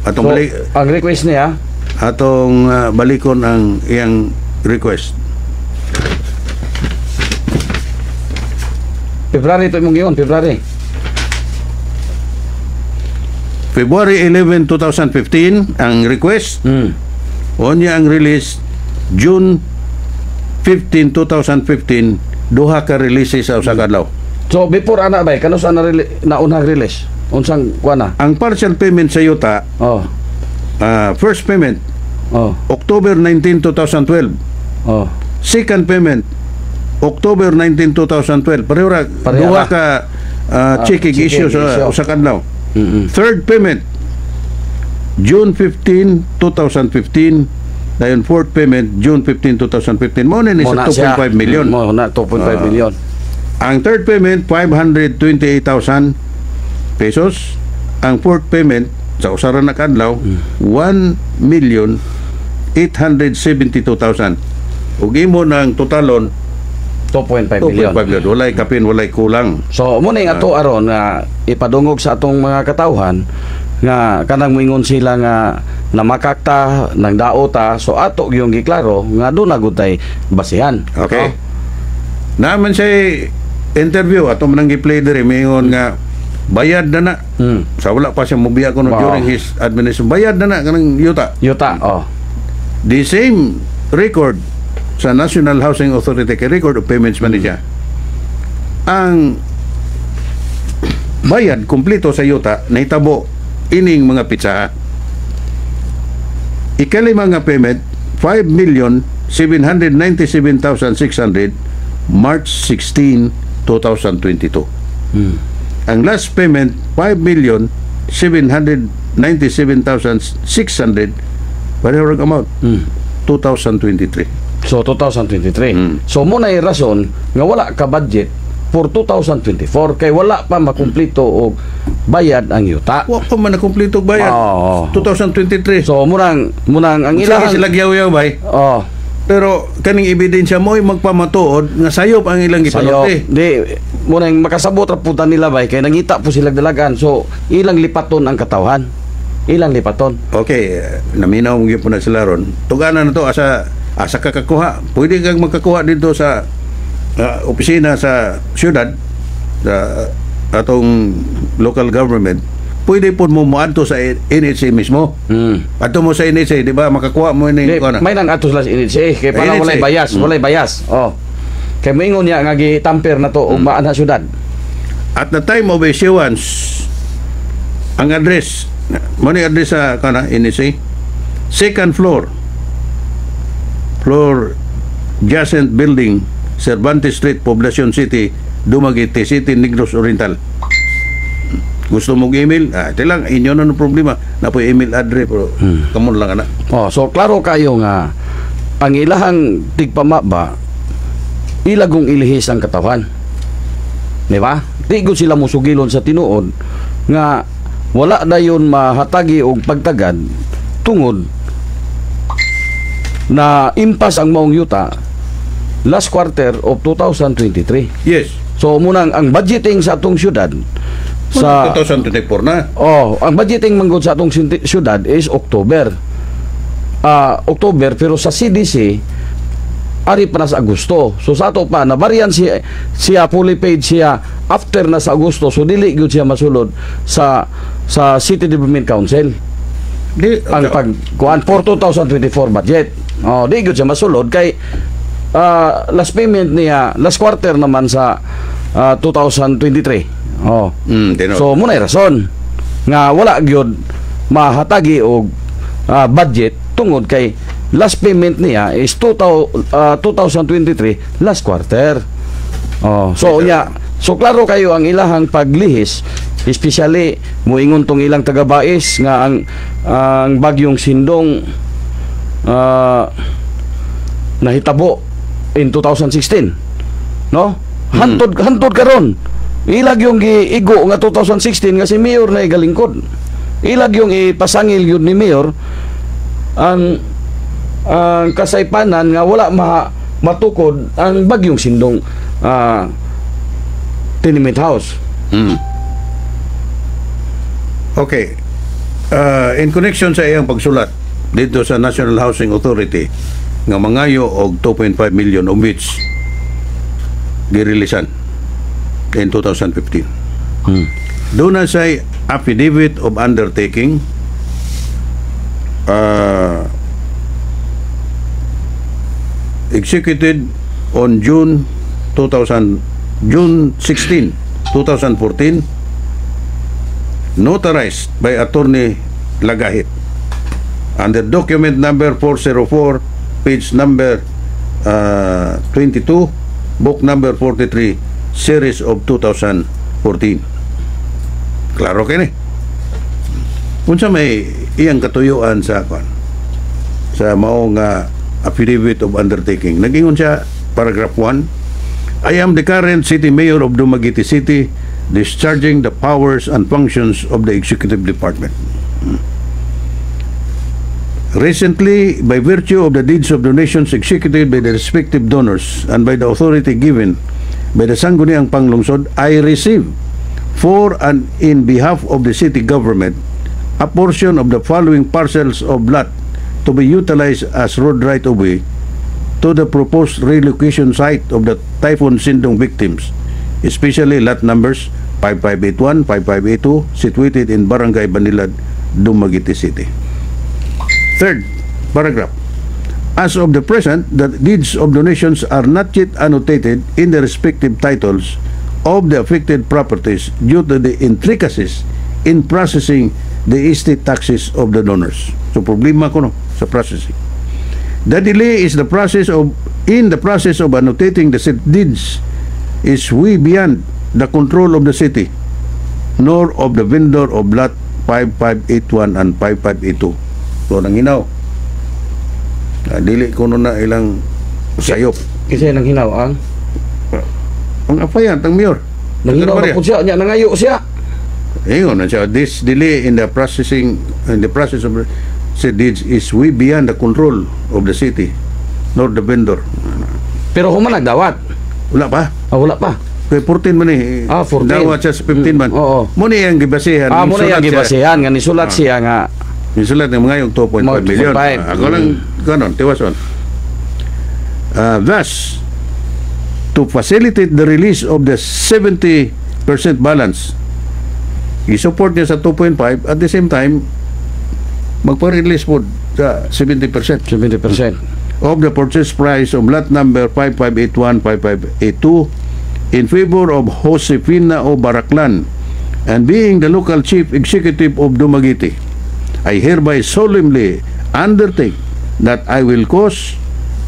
Atong so, balik ang request niya atong balikon ang iyang request. February to imong giyon, February February 11, 2015 ang request. Unya ang release June 15, 2015, duha ka release sa usa ka adlaw. So before ana bay kano sa naunang release? Unsang kuana? Ang partial payment sa yuta, Oh. first payment Oh. October 19, 2012. Oh. Second payment October 19, 2012. Pareho ra Pareha duha ra. ka checking checking issue sa issue. usa ka adlaw. Mm-mm. Third payment June 15, 2015. Dayon fourth payment June 15, 2015. Mo na ni sa 2.5 million. Mo na 2.5 million. Ang third payment 528,000 pesos. Ang fourth payment sa usara na kadlaw 1,872,000. Ug imo ng totalon 2.5 million. 2.5 million. Walay kapin, walay kulang. So mo na yung ato aron nga ipadungog sa atong mga katawhan nga kanang moingon sila nga namakakta nang daota, so ato yung giklaro nga doon nagutay basihan. Okay. Naman siya interview ato man ang gi-play diri mingon nga bayad na na. Sa wala pa siya mobiya kuno Wow. during his administration. Bayad na na kanang yuta. Yuta, oh. The same record sa National Housing Authority kay record of payments man niya. Ang bayad kumpleto sa yuta nahitabo ining mga pitsa. Ikalima nga payment 5,797,600 March 16, 2022. Ang last payment 5,797,600 pareho ang amount 2023. So 2023. So mo na yung rason nga wala ka budget for 2024 kay wala pa makumpleto og bayad ang yuta. Wa pa man na kumpleto bayad. Oo. 2023. So munang ang Sila ilang sila yaw-yaw bay. oh Pero kaning ebidensya mo ay magpamatuod nga sayop ang ilang sayo gipanorte. di munang makasabot ra puta nila bay kay nangita po sila dalagan, so ilang lipaton ang katawhan, ilang lipaton. Okay, naminaw mo gyud na sila ron. Tuganan na to asa kakakuha. Pwede kang magkakuha dito sa opisina sa syudad sa atong local government. Pwede po mo moadto sa NHA mismo. Adto mo sa NHA, di ba? Makakuha mo ini Di, kuha na. may nang atos las init kay para NHA. walay bias, walay bias. Oh. Kay moingon niya nga gitamper na to og maan sa syudad. At the time of issuance, ang address, mo ni address sa kana NSA, second floor Jacent Building, Cervantes Street, Poblacion City, Dumaguete City, Negros Oriental. Gusto mong email? Ito lang, inyo na ng problema. Na po email address, pero kamon lang ana. Oh, so klaro kayo nga ang ilahang tigpamaba ilagong ilihis ang katawan. Di ba? Di ko sila musugilon sa tinuod nga wala dayon mahatagi og pagtagad tungod na impas ang maong yuta last quarter of 2023. Yes. So munang ang budgeting sa atong syudad sa 2024 na. ang budgeting manggod sa atong syudad is October. October, pero sa CDC ari pa na sa Agosto. So sa ato pa nabarian siya fully paid siya after na sa Agosto, so dili gyud siya masulod sa City Development Council Di, ang pagkuan for 2024 budget. Di gyud siya masulod kay last payment niya last quarter naman sa 2023. So muna rason nga wala gyud mahatagi og budget tungod kay last payment niya is 2023 last quarter. So klaro kayo ang ilahang paglihis, especially muingon tong ilang taga-bais nga ang bagyong Sindong nahitabo in 2016, no? Hantod karon ilag yung giigo nga 2016 nga si Mayor na igalingkod. Ilag yung ipasangil yun ni Mayor ang kasaypanan nga wala matukod ang bagyong Sindong tenement house. Okay. In connection sa iyang pagsulat dito sa National Housing Authority nga mangayo og 2.5 million of which girilisan in 2015. Doon na say affidavit of undertaking executed on June 16, 2014, notarized by Attorney Lagahit under document number 404, page number 22, book number 43, series of 2014. Klaro kayo ni. Unsa may iyang katuyuan sa maong affidavit of undertaking. Nag-ingon siya, paragraph 1, I am the current city mayor of Dumaguete City, discharging the powers and functions of the executive department. Recently, by virtue of the deeds of donations executed by the respective donors and by the authority given by the Sangguniang Panglungsod, I receive for and in behalf of the city government a portion of the following parcels of lot to be utilized as road right-of-way to the proposed relocation site of the Typhoon Sindong victims, especially lot numbers 5581, 5582, situated in Barangay Banilad, Dumaguete City. Third paragraph. As of the present, the deeds of donations are not yet annotated in the respective titles of the affected properties due to the intricacies in processing the estate taxes of the donors. So problema ko no sa processing. The delay is in the process of annotating the deeds is way beyond the control of the city, nor of the vendor of lot 5581 and 5582. So nanginaw. Dili ko na ilang sayop. Kasi nang hinaw ang apayan, ang mayor. nanginaw na po siya, nangayo siya. Ingon na siya, this delay in the process of said deeds is way beyond the control of the city, nor the vendor. Pero human nagdawat. Wala pa. Wala pa. Kaya 14 man eh. 14. Dawat siya sa 15 man. Oo. Muna yung gibasihan. Muna yung gibasihan. Nga nisulat siya nga. Nisulat ng mga yung 2.5 million. Ako lang, ganon, tiwason. Thus, to facilitate the release of the 70% balance, i-support niya sa 2.5, at the same time, magpa-release po sa 70%. 70%. Of the purchase price of lot number 5581, 5582 in favor of Josefina O. Baraclan, and being the local chief executive of Dumaguete, I hereby solemnly undertake that I will cause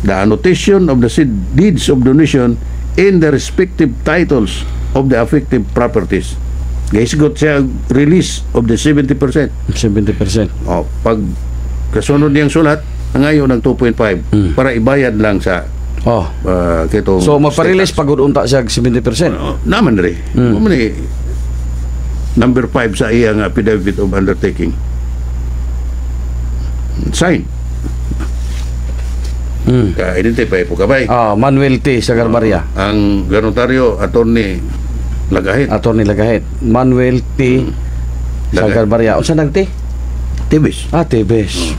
the annotation of the said deeds of donation in the respective titles of the affected properties. Gaisgot siya release of the 70%. 70%. Pag kasunod niyang sulat, ngayon ng 2.5 para ibayad lang sa kito. So magpa-release pag unta siya 70%. Naman rin. Number 5 sa iyang affidavit of undertaking. Sign. Ka-identify po kabay. Manuel T. Sagarbarya. Ang ganotaryo, Attorney Lagahit. Manuel T. Sagarbarya. Unsa nang T? Tibis.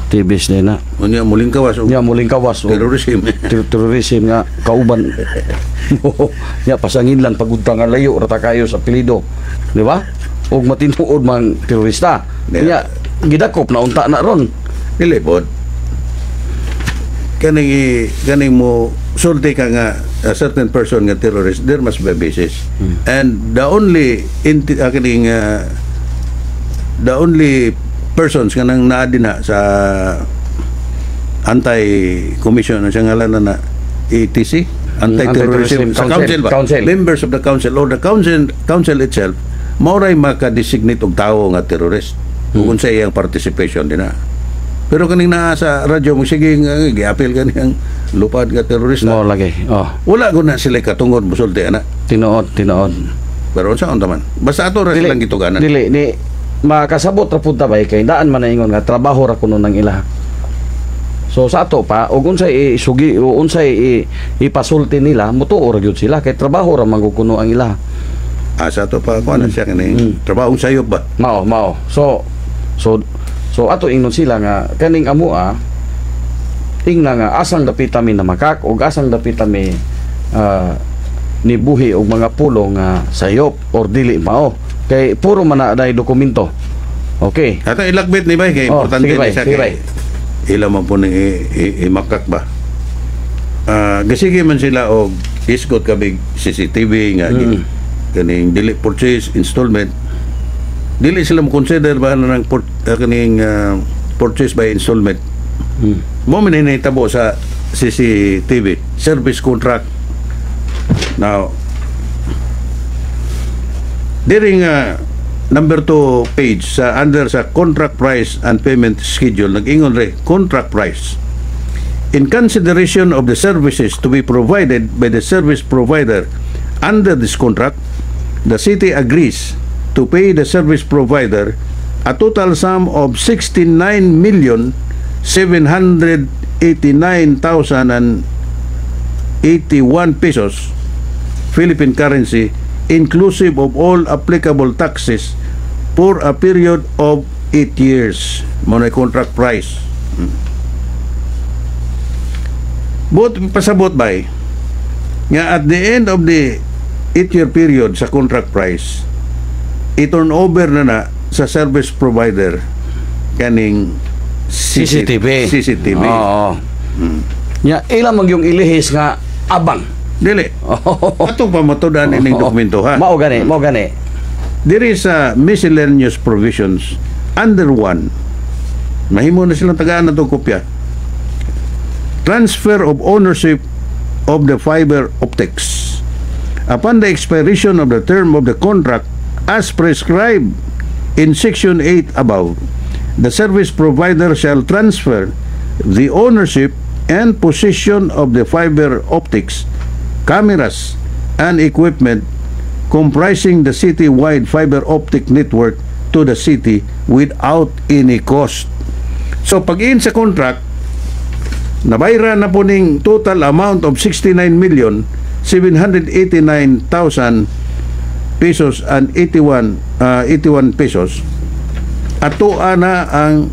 Tibis din na. Unya muling kawas. Muling kawas. Terrorism. Terrorism nga kauban. Nya pasangin lang pagudta nga layo rata kayo sa apelyido. Di ba? Og matinuod mang terorista. Nya gidakop na unta na ron. Dili pod. Kaning mo sulti ka nga a certain person nga terrorist, there must be a basis. And the only persons nga nang naadina sa anti-commission siya ngalan na ATC, anti-terrorism sa council ba? Members of the council or the council itself mauray maka-designate og tao nga terrorist kung sa iyang participation din na. Pero kaning naa sa radyo mo sige gi-appeal kaniyang lupad ka terrorista. Mo lagi. Wala ko na sila katungod musulti ana. Tinood. Pero unsa on taman? Basta ato ra silang gituganan. Dili ni makasabot ra pud ta bay kay daan man na ingon nga trabaho ra kuno nang ila. So sa ato pa ug unsay isugi o unsay ipasulti nila mutuo ra gyud sila kay trabaho ra mangukuno ang ila. Sa ato pa kuan siya kani trabaho sayop ba? Mao. So ato ingnon sila nga kaning amua ingna nga asang dapitami na makak o asang dapitami nibuhi og mga pulong nga sayop or dili mao Kay puro man na day dokumento. Okay. Ato ilagbit ni bay kay Oh, importante sige, bay, ni sa sige, kay ila man po ning imakak ba. Gasige man sila og iskot kabig CCTV nga kaning dili purchase installment. Dili sila mo consider ba na ng kaning purchase by installment. Mo man hinahitabo sa CCTV service contract. Now during number 2 page sa under sa contract price and payment schedule nag-ingon re contract price in consideration of the services to be provided by the service provider under this contract, the city agrees to pay the service provider a total sum of 69,789,081 pesos Philippine currency inclusive of all applicable taxes for a period of 8 years. Muna contract price. Pasabot ba nga at the end of the 8-year period sa contract price, i-turn over na sa service provider kaning CCTV. Oo. Nya ilang mag yung ilihis nga abang. Dili. Atong pamatudan ining dokumento ha. Mao gani. There is miscellaneous provisions under 1. Mahimo na silang tagaan na itong kopya. Transfer of ownership of the fiber optics. Upon the expiration of the term of the contract as prescribed in Section 8 above, the service provider shall transfer the ownership and possession of the fiber optics, cameras, and equipment comprising the city-wide fiber optic network to the city without any cost. So, pag-in sa contract, nabayra na po ning total amount of 69,789,000 pesos and 81 pesos. Ato na ang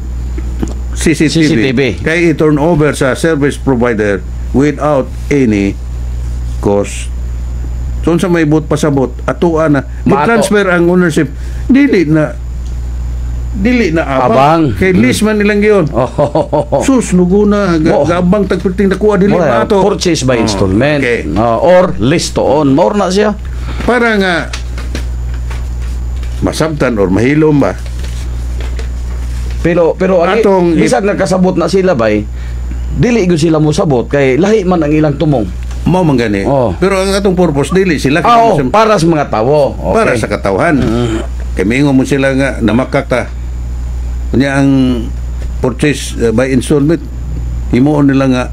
CCTV. Kay i-turn over sa service provider without any cost. So sa may but pasabot ato na i-transfer ang ownership dili na abang. Kay list man nilang giyon. Sus nuguna gabang tagpiting nakuha dili Wala, ato. purchase by installment. Okay. Or list to own. More na siya. Para nga masabtan or mahilom ba. Pero Atong bisag nagkasabot na sila bay, dili gyud sila mo sabot kay lahi man ang ilang tumong. Mao man gani. Pero ang atong purpose dili sila para sa mga tawo. Okay. para sa katawhan. Kay mingon mo sila nga namakak ta. Kunya ang purchase by installment himuon nila nga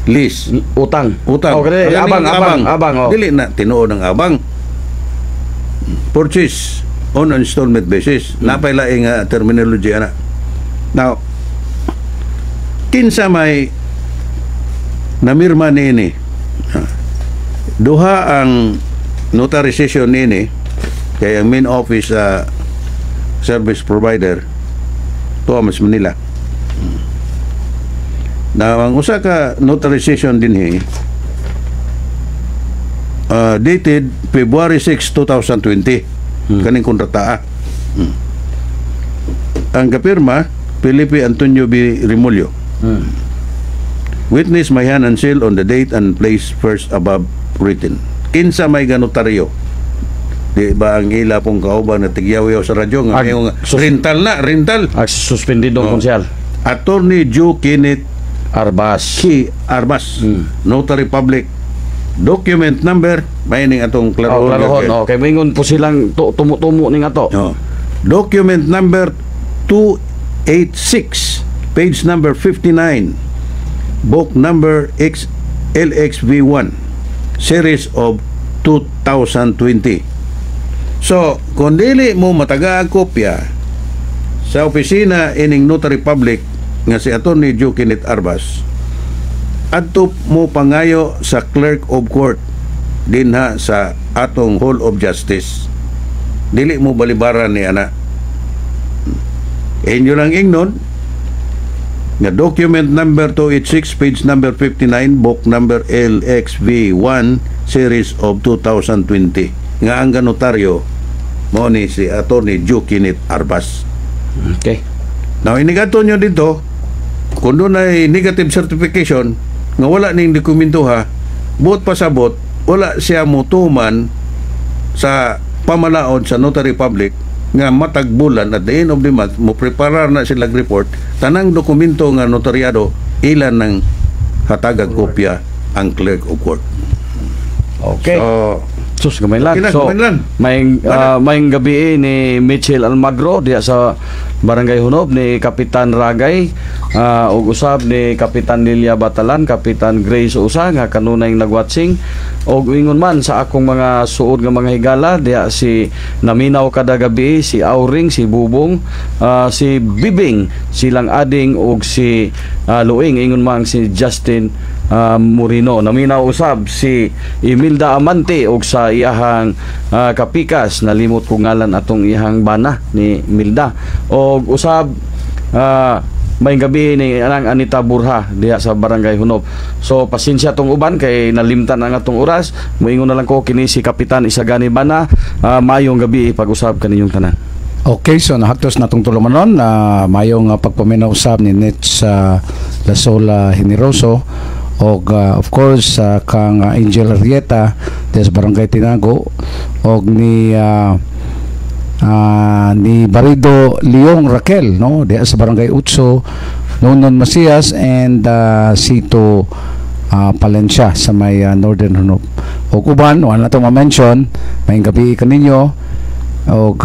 lease, utang. Okay, abang. Dili na tinuod ang abang. Purchase on installment basis. Napay laing terminology ana. Now, kinsa may namirma niini. Duha ang notarization niini kay ang main office service provider Thomas Manila. Now, ang usa ka notarization dinhi dated February 6, 2020 kaning kontrata. Ang kapirma Felipe Antonio B. Rimulyo. Witness may hand and seal on the date and place first above written. Kinsa may ganotaryo? Di ba ang ila pong kauban na tigyaw sa radyo nga yung rental. Suspendidong konsyal. Attorney Joe Kenneth Arbas. Notary Public. Document number may ning atong klarohon. Kay mingon po silang tumo-tumo ning ato. Document number 286, page number 59, book number LXV1, series of 2020. So, kung dili mo mataga ang kopya sa opisina ining Notary Public nga si Attorney Joe Kenneth Arbas, adto mo pangayo sa Clerk of Court dinha sa atong Hall of Justice. Dili mo balibaran ni ana. Inyo lang ingnon nga document number 286, page number 59, book number LXV1, series of 2020 nga ang ganotaryo mo ni si Attorney Joe Kenneth Arbas. Okay. Now, inigato nyo dito, kung doon ay negative certification, nga wala ning dokumento ha, buot pasabot, wala siya mutuman sa pamalaod sa notary public nga matag bulan at the end of the month, mo preparar na sila report, tanang dokumento nga notaryado, ilan ng hatagag kopya ang clerk of court. Okay. So, Sus, gamay lang. Okay lang, So, gamay lang. may gabi ni Mitchell Almagro diya sa Barangay Hunob ni Kapitan Ragay, ug usab ni Kapitan Lilia Batalan, Kapitan Grace Usa nga kanunay nagwatching, ug ingon man sa akong mga suod nga mga higala diya si naminaw kada gabi, si Auring, si Bubong, si Bibing, silang ading ug si Luing, ingon man si Justin Moreno. Naminaw usab si Imelda Amante ug sa iyahang kapikas, nalimot ko ngalan atong iyahang bana ni Milda, og usab may gabi ni anang Anita Burha diha sa Barangay Hunob. So pasensya tong uban kay nalimtan ang atong oras, moingon na lang ko kini si Kapitan Isagani Bana. Mayong gabi pag-usab kaninyong tanan. Okay, so nahatos na itong tulumanon na mayong pagpaminausap ni Nets Lasola Generoso og of course kang Angel Arrieta des Barangay Tinago og ni Barido Leong Raquel no diya sa Barangay Utso, Nonon Masias and Sito Palencia sa may Northern Hunob. Og uban wala to ma-mention, may gabi kaninyo og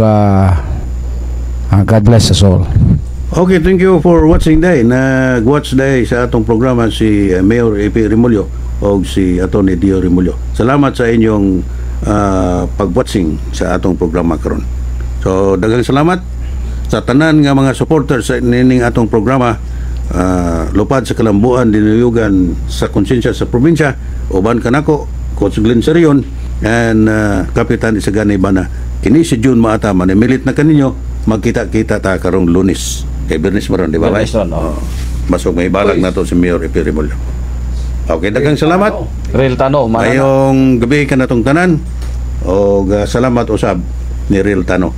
God bless us all. okay, thank you for watching day. Nag-watch day sa atong programa si Mayor A.P. Remulyo o si Atty. Dio Remulyo. Salamat sa inyong pag-watching sa atong programa karon. So, daghang salamat sa tanan nga mga supporters sa nining atong programa. Lupad sa kalambuan, dinuyugan sa konsensya sa probinsya, uban kanako, Coach Glenn Sarion, and Kapitan Isagani Bana. Kini si June Maata, manimilit na kaninyo, magkita-kita ta karong Lunes. Kay Bernis Maron, di ba? Bernis Maron, oo. Masok may balag na to si Mayor Epi Remulyo. Okay, daghang salamat. Real Tano, Ayong gabi ka na tong tanan. O salamat usab ni Real Tano.